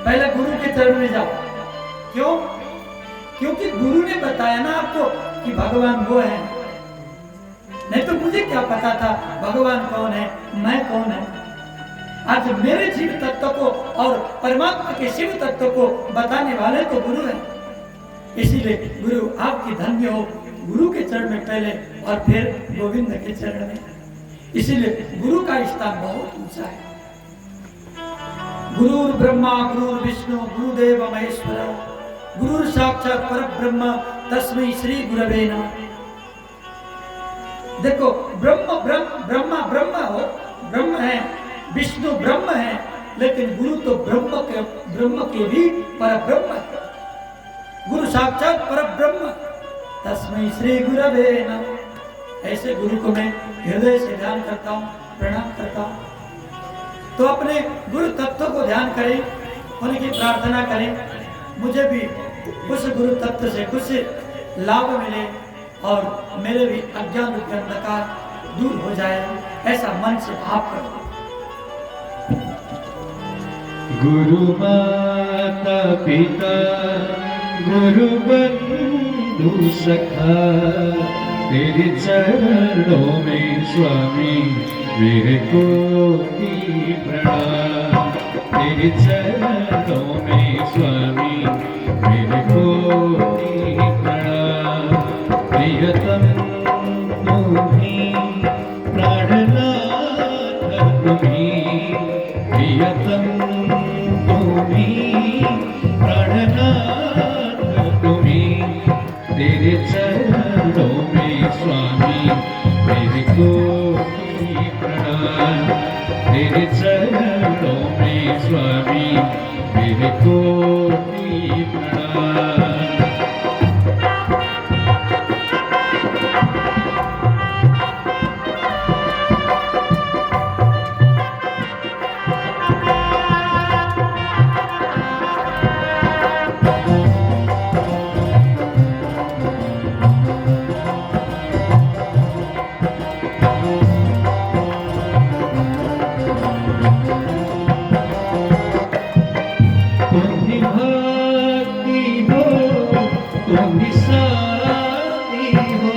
पहले गुरु के चरण में जाओ। क्यों? क्योंकि गुरु ने बताया ना आपको कि भगवान वो है। नहीं तो मुझे क्या पता था भगवान कौन है, मैं कौन है। आज मेरे जीव तत्व को और परमात्मा के शिव तत्व को बताने वाले तो गुरु हैं। इसीलिए गुरु आपकी धन्य हो, गुरु के चरण में पहले और फिर गोविंद के चरण में। इसीलिए गुरु का स्थान बहुत ऊंचा है। गुरु ब्रह्मा गुरु विष्णु गुरुदेव महेश्वर गुरु साक्षात पर ब्रह्म तस्मै श्री गुरवे नमः। देखो, ब्रह्म है, विष्णु ब्रह्म है, लेकिन गुरु तो ब्रह्म के भी पर ब्रह्म है। गुरु साक्षात पर ब्रह्म तस्मै श्री गुरवे नमः। ऐसे गुरु को मैं हृदय से ध्यान करता हूँ, प्रणाम करता हूँ। तो अपने गुरु तत्व को ध्यान करें, उनकी प्रार्थना करें, मुझे भी उस गुरु तत्व से कुछ लाभ मिले और मेरे भी अज्ञान रूपी अंधकार दूर हो जाए, ऐसा मन से भाव करो। गुरु माता पिता गुरु बंधु सखा, तेरे चरणों में स्वामी मेरे कोटि प्रणाम। तेरे चरणों में स्वामी मेरे कोटि प्रणाम। प्रियतम तुम्हीं प्राणनाथ तुम्हीं, प्रियतम तुम्हीं प्राणनाथ तुम्हीं। तेरे चरणों में स्वामी मेरे कोटि प्रणाम। तेरे चरणों में स्वामी मेरे कोटि प्रणाम। तुम्ही भक्ति हो, तुम्ही शांति हो।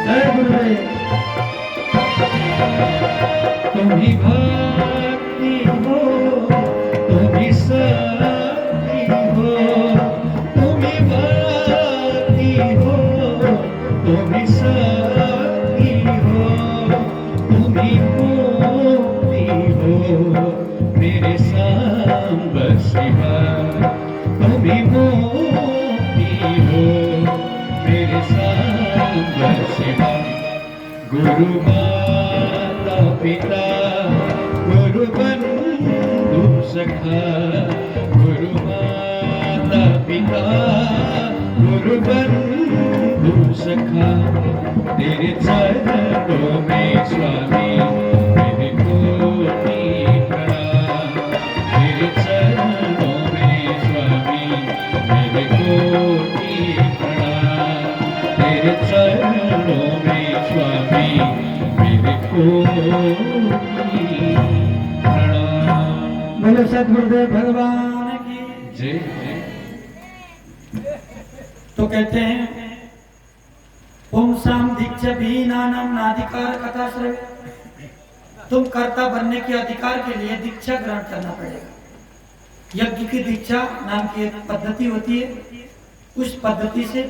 जय गुरुदेव। तुम्ही भक्ति हो, तुम्ही शांति हो। तुम्ही भक्ति हो, तुम्ही शांति हो। तुम्ही मुक्ति हो मेरे सांब शिवा। तुम्ही मुक्ति हो मेरे सांब शिवा। गुरु माता पिता गुरु बंधु सखा। गुरु माता पिता गुरु बंधु सखा। तेरे चरणों में स्वामी मेरे कोटि प्रणाम। तेरे चरणों में स्वामी मेरे कोटि प्रणाम। तेरे चरणों में स्वामी मेरे कोटि प्रणाम। बोलो सद्गुरुदेव भगवान की। जय जय। तो कहते हैं पुंसाम दीक्षा भीनानम नाधिकार कथा श्रव। तुम कर्ता बनने के अधिकार के लिए दीक्षा ग्रहण करना पड़ेगा। यज्ञ की दीक्षा नाम की एक पद्धति होती है। उस पद्धति से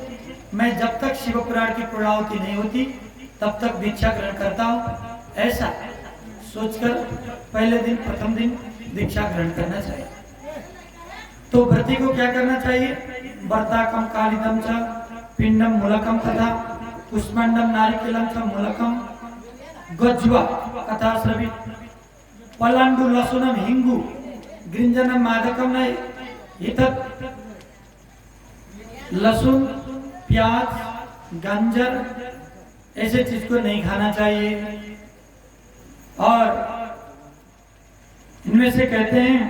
मैं जब तक शिव पुराण की पूर्णाहुति नहीं होती तब तक दीक्षा ग्रहण करता हूँ, ऐसा सोचकर पहले दिन प्रथम दिन दीक्षा ग्रहण करना चाहिए। तो व्रती को क्या करना चाहिए? वर्ताकम कालिदम च पिंडम मूलकम तथा पुष्पंडम नारिकेलम च मूलकम गज्वा कथा श्रवित पलांडु लसुनम हिंगु गृंजनम मादकम नहीं। इतत लहसुन प्याज गांजर ऐसे चीज को नहीं खाना चाहिए। और इनमें से कहते हैं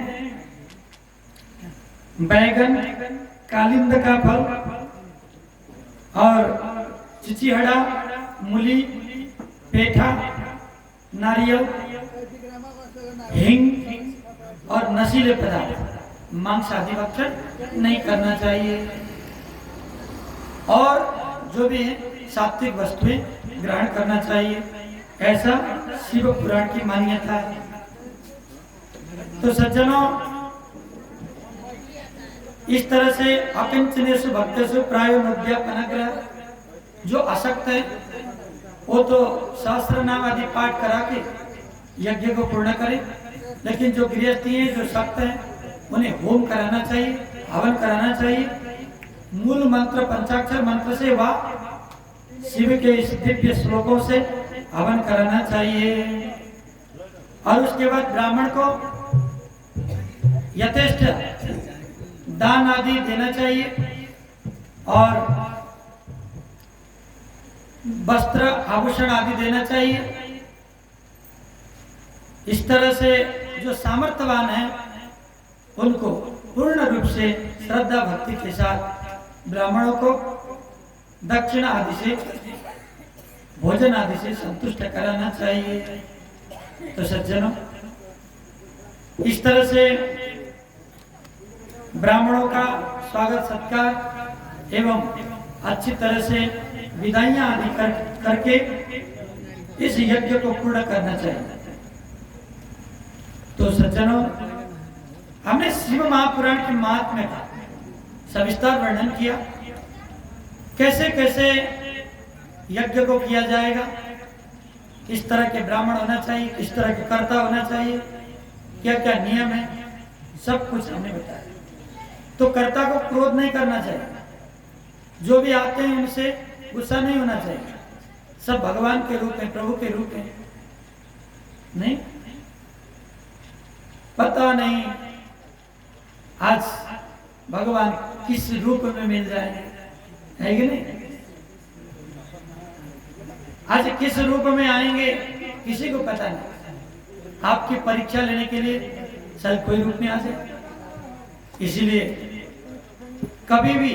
बैगन कालिंद का फल और चिचिहड़ा मूली पेठा नारियल हिंग और नशीले पदार्थ मांस आदि भक्षण नहीं करना चाहिए। और जो भी है सात्विक वस्तुएं ग्रहण करना चाहिए, ऐसा शिव पुराण की मान्यता है। तो सज्जनों, इस तरह से अकिंचनेषु भक्तेषु प्रायो नोद्यापनग्रह। जो आसक्त है वो तो सहस्त्र नाम आदि पाठ करा के यज्ञ को पूर्ण करे, लेकिन जो गृहस्थी है जो सक्त है उन्हें होम कराना चाहिए, हवन कराना चाहिए। मूल मंत्र पंचाक्षर मंत्र से व शिव के इस दिव्य श्लोकों से हवन कराना चाहिए। और उसके बाद ब्राह्मण को यथेष्ट दान आदि देना चाहिए और वस्त्र आभूषण आदि देना चाहिए। इस तरह से जो सामर्थ्यवान है उनको पूर्ण रूप से श्रद्धा भक्ति के साथ ब्राह्मणों को दक्षिणा आदि से भोजन आदि से संतुष्ट कराना चाहिए। तो सज्जनों, इस तरह से ब्राह्मणों का स्वागत सत्कार एवं अच्छी तरह से विदाइयां आदि करके इस यज्ञ को पूर्ण करना चाहिए। तो सज्जनों, हमने शिव महापुराण के महात्म्य का सविस्तार वर्णन किया। कैसे कैसे यज्ञ को किया जाएगा, किस तरह के ब्राह्मण होना चाहिए, किस तरह के कर्ता होना चाहिए, क्या क्या नियम है, सब कुछ हमने बताया। तो कर्ता को क्रोध नहीं करना चाहिए। जो भी आते हैं उनसे गुस्सा नहीं होना चाहिए। सब भगवान के रूप में, प्रभु के रूप में। नहीं, पता नहीं आज भगवान किस रूप में मिल जाएंगे, है कि नहीं? आज किस रूप में आएंगे किसी को पता नहीं। आपकी परीक्षा लेने के लिए शायद कोई रूप में आ जाए। इसलिए कभी भी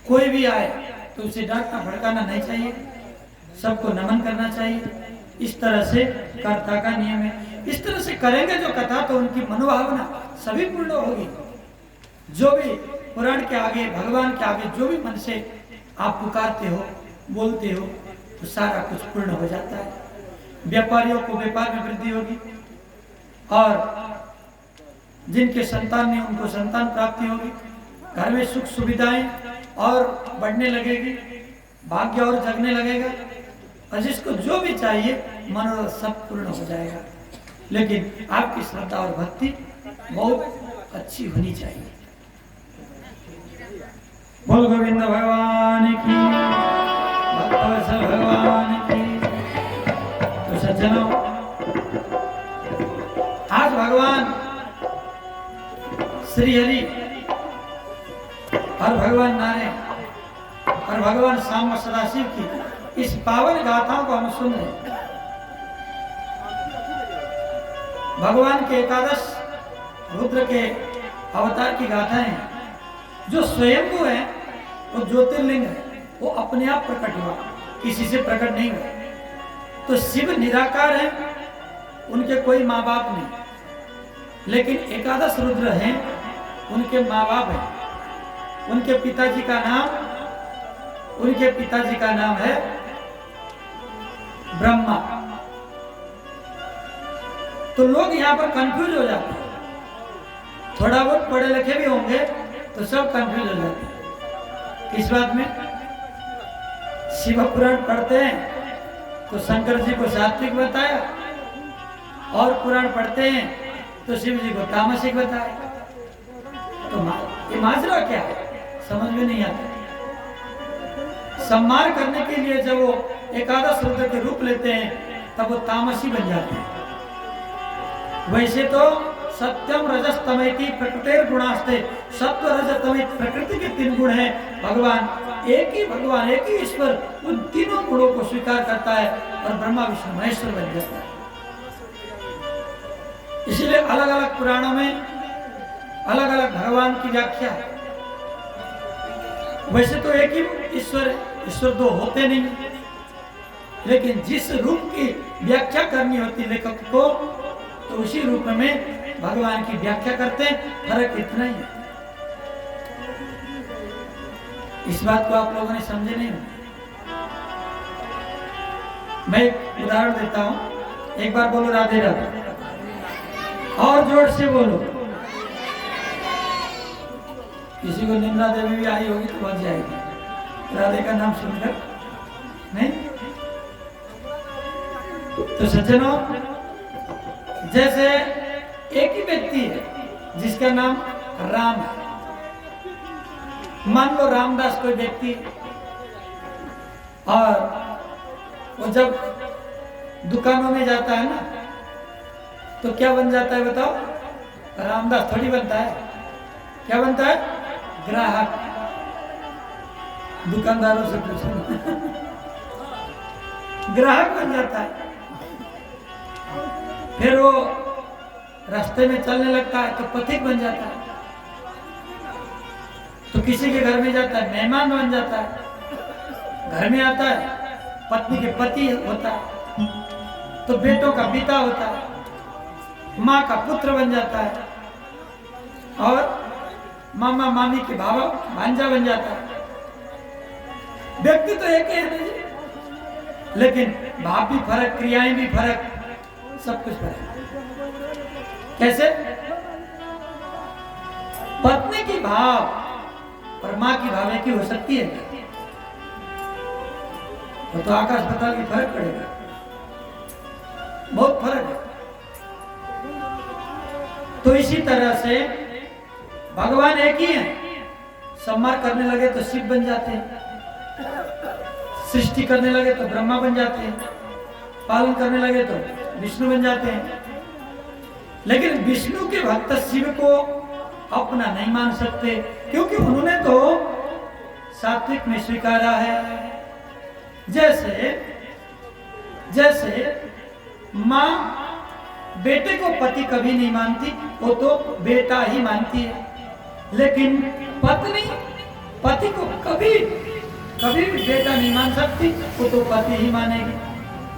कोई भी आए तो उसे डांटना भड़काना नहीं चाहिए, सबको नमन करना चाहिए। इस तरह से कर्ता का नियम है। इस तरह से करेंगे जो कथा, तो उनकी मनोभावना सभी पूर्ण होगी। जो भी पुराण के आगे, भगवान के आगे जो भी मन से आप पुकारते हो, बोलते हो, तो सारा कुछ पूर्ण हो जाता है। व्यापारियों को व्यापार में वृद्धि होगी, और जिनके संतान नहीं उनको संतान प्राप्ति होगी। घर में सुख सुविधाएं और बढ़ने लगेगी, भाग्य और जगने लगेगा, और जिसको जो भी चाहिए मनोरथ सब पूर्ण हो जाएगा। लेकिन आपकी श्रद्धा और भक्ति बहुत अच्छी होनी चाहिए। बोल गोविंद भगवान की, भक्तवत्सल भगवान की। तो सज्जनों, आज भगवान श्री हरि और भगवान नारायण और भगवान श्याम सदाशिव की इस पावन गाथाओं को हम सुन रहे हैं। भगवान के एकादश रुद्र के अवतार की गाथाएं हैं। जो स्वयंभू है वो ज्योतिर्लिंग है, वो अपने आप प्रकट हुआ, किसी से प्रकट नहीं हुआ। तो शिव निराकार है, उनके कोई माँ बाप नहीं। लेकिन एकादश रुद्र हैं, उनके माँ बाप हैं। उनके पिताजी का नाम है ब्रह्मा। तो लोग यहाँ पर कंफ्यूज हो जाते हैं। थोड़ा बहुत पढ़े लिखे भी होंगे तो सब कंफ्यूज हो जाते हैं। किस बात में? शिव पुराण पढ़ते हैं तो शंकर जी को सात्विक बताया, और पुराण पढ़ते हैं तो शिव जी को तामसिक बताया। तो ये माजरा क्या है, समझ में नहीं आता। सम्मान करने के लिए जब वो एकादश रुद्र के रूप लेते हैं तब वो तामसी बन जाते हैं। वैसे तो सत्यम रजस तमेति प्रकृतिर गुणास्ते, सत्व रज तमित प्रकृति के 3 गुण हैं। भगवान एक ही ईश्वर उन तीनों गुणों को स्वीकार करता है और ब्रह्मा विष्णु महेश्वर बन जाता है। इसलिए अलग अलग पुराणों में अलग अलग भगवान की व्याख्या। वैसे तो एक ही ईश्वर 2 होते नहीं, लेकिन जिस रूप की व्याख्या करनी होती लेखक को, तो उसी रूप में भगवान की व्याख्या करते हैं। फर्क इतना ही है। इस बात को आप लोगों ने समझे नहीं। मैं एक उदाहरण देता हूं। एक बार बोलो राधे राधे, और जोर से बोलो। किसी को निम्रा देवी भी आई होगी तो बच जाएगी राधे का नाम सुनकर, नहीं? तो सज्जनों, जैसे एक ही व्यक्ति है जिसका नाम राम है। मान लो रामदास कोई व्यक्ति, और वो जब दुकानों में जाता है ना, तो क्या बन जाता है बताओ? रामदास थोड़ी बनता है। क्या बनता है? ग्राहक। दुकानदारों से पूछो ग्राहक बन जाता है। फिर वो रास्ते में चलने लगता है तो पथिक बन जाता है। तो किसी के घर में जाता है मेहमान बन जाता है। घर में आता है पत्नी के पति होता है, तो बेटों का पिता होता है, माँ का पुत्र बन जाता है, और मामा मामी के भांजा बन जाता है। व्यक्ति तो एक ही है, लेकिन भाव भी फर्क, क्रियाएं भी फर्क, सब कुछ फर्क। कैसे? पत्नी की भाव और माँ की भाव एक ही हो सकती है? तो आकाश पाताल की फर्क पड़ेगा, बहुत फर्क है। तो इसी तरह से भगवान एक ही है। संहार करने लगे तो शिव बन जाते हैं, सृष्टि करने लगे तो ब्रह्मा बन जाते हैं, पालन करने लगे तो विष्णु बन जाते हैं। लेकिन विष्णु के भक्त शिव को अपना नहीं मान सकते, क्योंकि उन्होंने तो सात्विक में स्वीकारा है। जैसे जैसे माँ बेटे को पति कभी नहीं मानती, वो तो बेटा ही मानती है। लेकिन पत्नी पति को कभी कभी भी बेटा नहीं मान सकती, वो तो पति ही मानेगी।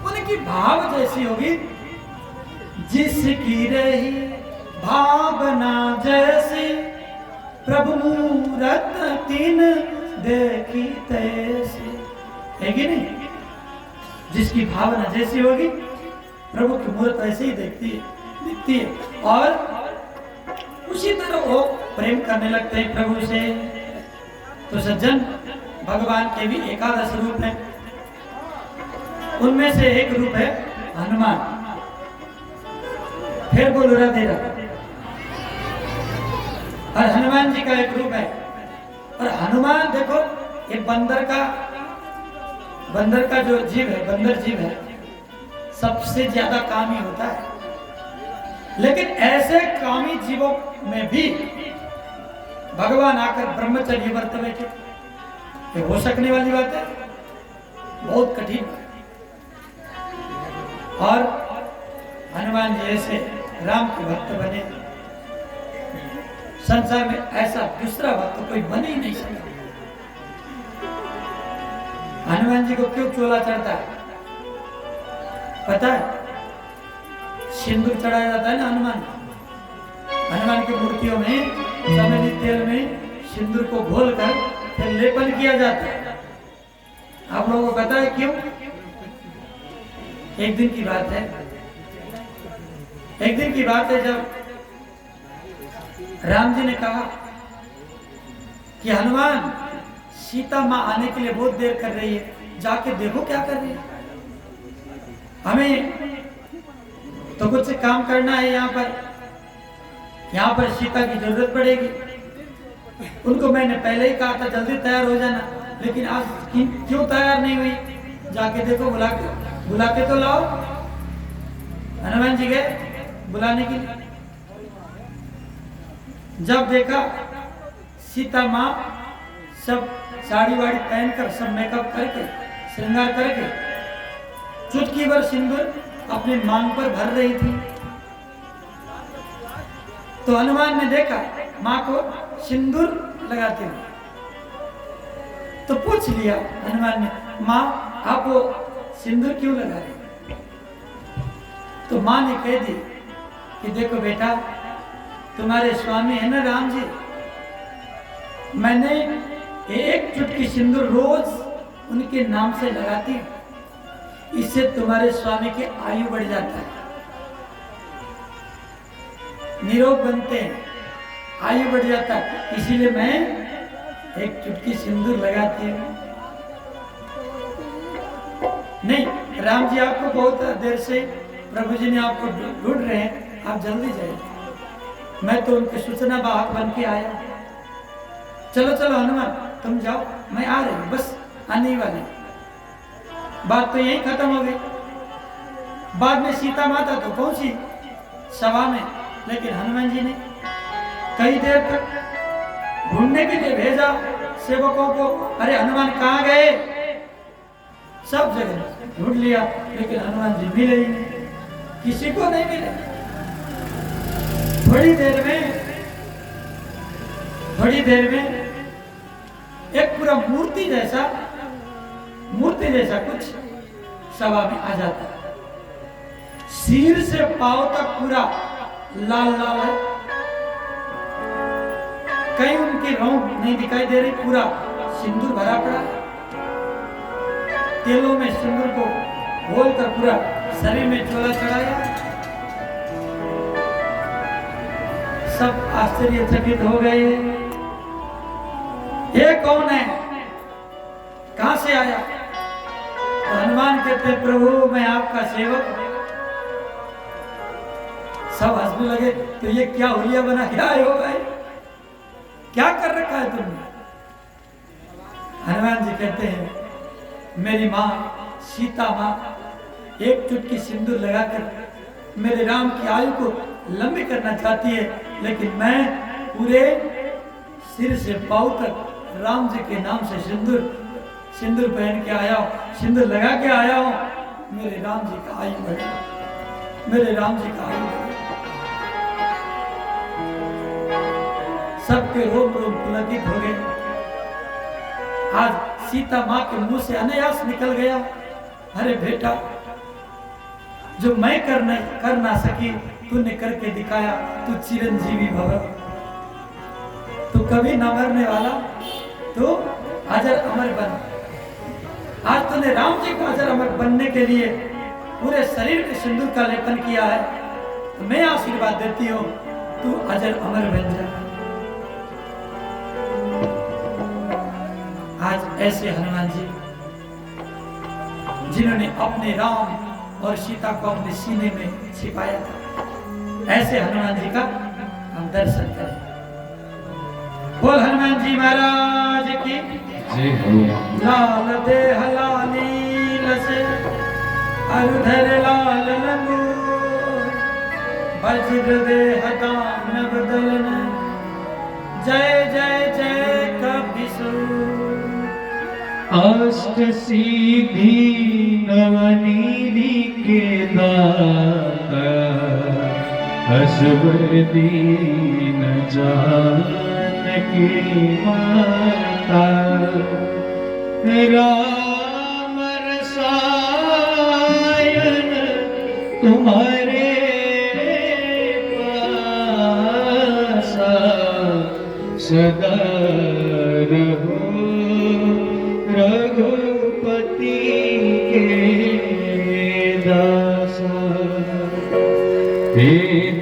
उनकी भाव जैसी होगी, जिसकी रही भावना जैसी, प्रभु मूरत तीन देखी तैसी। है कि नहीं? जिसकी भावना जैसी होगी, प्रभु की मूर्त ऐसे ही दिखती है और उसी तरह वो प्रेम करने लगते हैं प्रभु से। तो सज्जन, भगवान के भी एकादश रूप हैं। उनमें से एक रूप है हनुमान। फिर बोलो राधे राधे। और हनुमान जी का एक रूप है। और हनुमान देखो, ये बंदर का जो जीव है, बंदर जीव है, सबसे ज्यादा कामी होता है। लेकिन ऐसे कामी जीवों में भी भगवान आकर ब्रह्मचर्य वर्त बैठे। ये हो सकने वाली बात है? बहुत कठिन। और हनुमान जी ऐसे राम के भक्त बने। संसार में ऐसा दूसरा भक्त कोई बन ही नहीं सकता। हनुमान जी को क्यों चोला चढ़ता है पता है? सिंदूर चढ़ाया जाता है ना हनुमान की मूर्तियों में चमेली तेल में सिंदूर को घोलकर फिर लेपन किया जाता है। आप लोगों को पता है क्यों? एक दिन की बात है जब राम जी ने कहा कि हनुमान, सीता माँ आने के लिए बहुत देर कर रही है, जाके देखो क्या कर रही है। हमें तो कुछ काम करना है, यहाँ पर सीता की जरूरत पड़ेगी। उनको मैंने पहले ही कहा था जल्दी तैयार हो जाना, लेकिन आज क्यों तैयार नहीं हुई? जाके देखो, बुला के तो लाओ। हनुमान जी गए बुलाने के लिए। जब देखा सीता माँ सब साड़ी वाड़ी पहनकर, सब मेकअप करके, श्रृंगार करके, चुटकी भर सिंदूर अपने मांग पर भर रही थी। तो हनुमान ने देखा माँ को सिंदूर लगाते हुए, तो पूछ लिया हनुमान ने, माँ आप वो सिंदूर क्यों लगा रहे? तो माँ ने कह दी कि देखो बेटा, तुम्हारे स्वामी है ना राम जी, मैंने एक चुटकी सिंदूर रोज उनके नाम से लगाती हूं, इससे तुम्हारे स्वामी की आयु बढ़ जाता है, निरोग बनते हैं, आयु बढ़ जाता है, इसीलिए मैं एक चुटकी सिंदूर लगाती हूँ। नहीं, राम जी आपको बहुत देर से प्रभु जी ने आपको ढूंढ रहे हैं, आप जल्दी जाइए, मैं तो उनके सूचना वाहक बन के आया। चलो चलो हनुमान, तुम जाओ, मैं आ रही हूँ, बस आने ही वाली। बात तो यही खत्म हो गई। बाद में सीता माता तो पहुंची सभा में, लेकिन हनुमान जी ने कई देर तक ढूंढने के लिए भेजा सेवकों को, अरे हनुमान कहाँ गए? सब जगह ढूंढ लिया, लेकिन हनुमान जी मिले ही नहीं, किसी को नहीं मिले। थोड़ी देर में एक पूरा मूर्ति जैसा कुछ सभा में आ जाता है, सिर से पांव तक पूरा लाल लाल है, कहीं उनकी रौंद नहीं दिखाई दे रही, पूरा सिंदूर भरा पड़ा है, तेलों में सिंदूर को घोलकर पूरा शरीर में चोला चढ़ाया। सब आश्चर्यचकित हो गए, ये कौन है, कहां से आया? तो हनुमान कहते, प्रभु मैं आपका सेवक। सब हंसने लगे, तो ये क्या हुलिया बना के आए हो भाई, क्या कर रखा है तुमने? हनुमान जी कहते हैं, मेरी माँ सीता माँ एक चुटकी सिंदूर लगाकर मेरे राम की आयु को लंबी करना चाहती है, लेकिन मैं पूरे सिर से पांव तक राम जी के नाम से सिंदूर पहन के आया हूँ, सिंदूर लगा के आया हूँ। मेरे राम जी का आयु बढ़े, मेरे राम जी का आयु बढ़े। सबके रोम रोम पुलकित हो गए। आज सीता माँ के मुंह से अनायास निकल गया, अरे बेटा, जो मैं कर ना सकी तूने करके दिखाया, तू चिरंजीवी भव, तू कभी ना मरने वाला, तू अजर अमर बन। आज तूने राम जी को अजर अमर बनने के लिए पूरे शरीर में सिंदूर का लेपन किया है, तो मैं आशीर्वाद देती हूँ, तू अजर अमर बन जा। आज ऐसे हनुमान जी जिन्होंने अपने राम और सीता को अपने सीने में छिपाया था, ऐसे हनुमान जी का हम दर्शन करें। बोल हनुमान जी महाराज की जय हो। लाल देह लाली लसे अरुधर लाल लंगो, वज्र देह दानव दलन, जय जय जय कपिसु। अष्ट सिद्धि नवनीधि के दाता, असवर दीन जानकी माता, राम रसायन तुम्हारे पासा, सदा रहो रघुपति के दासा। हे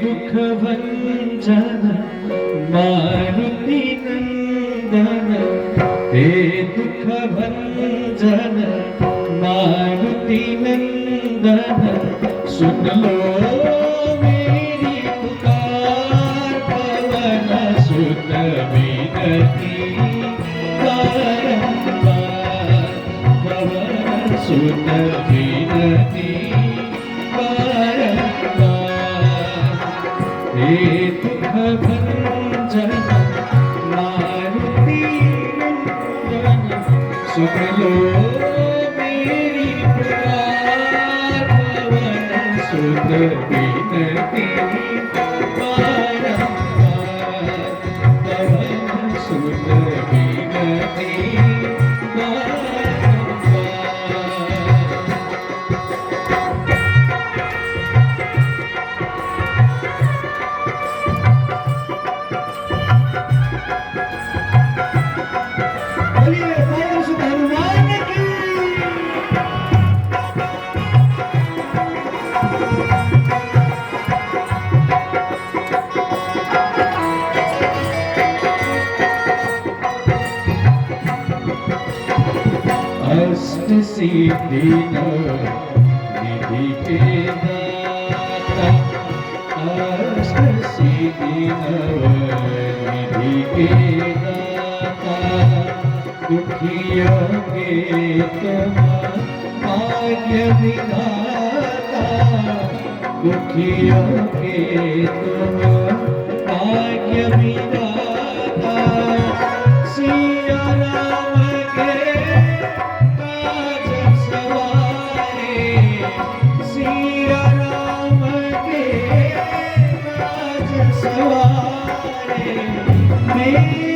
दुख भंजन मारुति नंदन, हे दुख भंजन मारुति नंदन, सुन लो मेरी पुकार, पवन सुत विनती बारंबार, पवन सुत विनती बारंबार। हे दुख भंजन मारुति नंदन, सुन लो मेरी पुकार, पवन सुत विनती बारंबार, पवन सुत विनती बारंबार। बोलिए पवन सुत हनुमान की। अष्ट सिद्धि नवनिधि के दाता, अष्ट सिद्धि नवनिधि के दाता, दुखियों के तुम भाग्य विधाता, दुखियों के तुम भाग्य विधाता। सिया राम के काज सवारे, सिया राम के काज सवारे, मेरे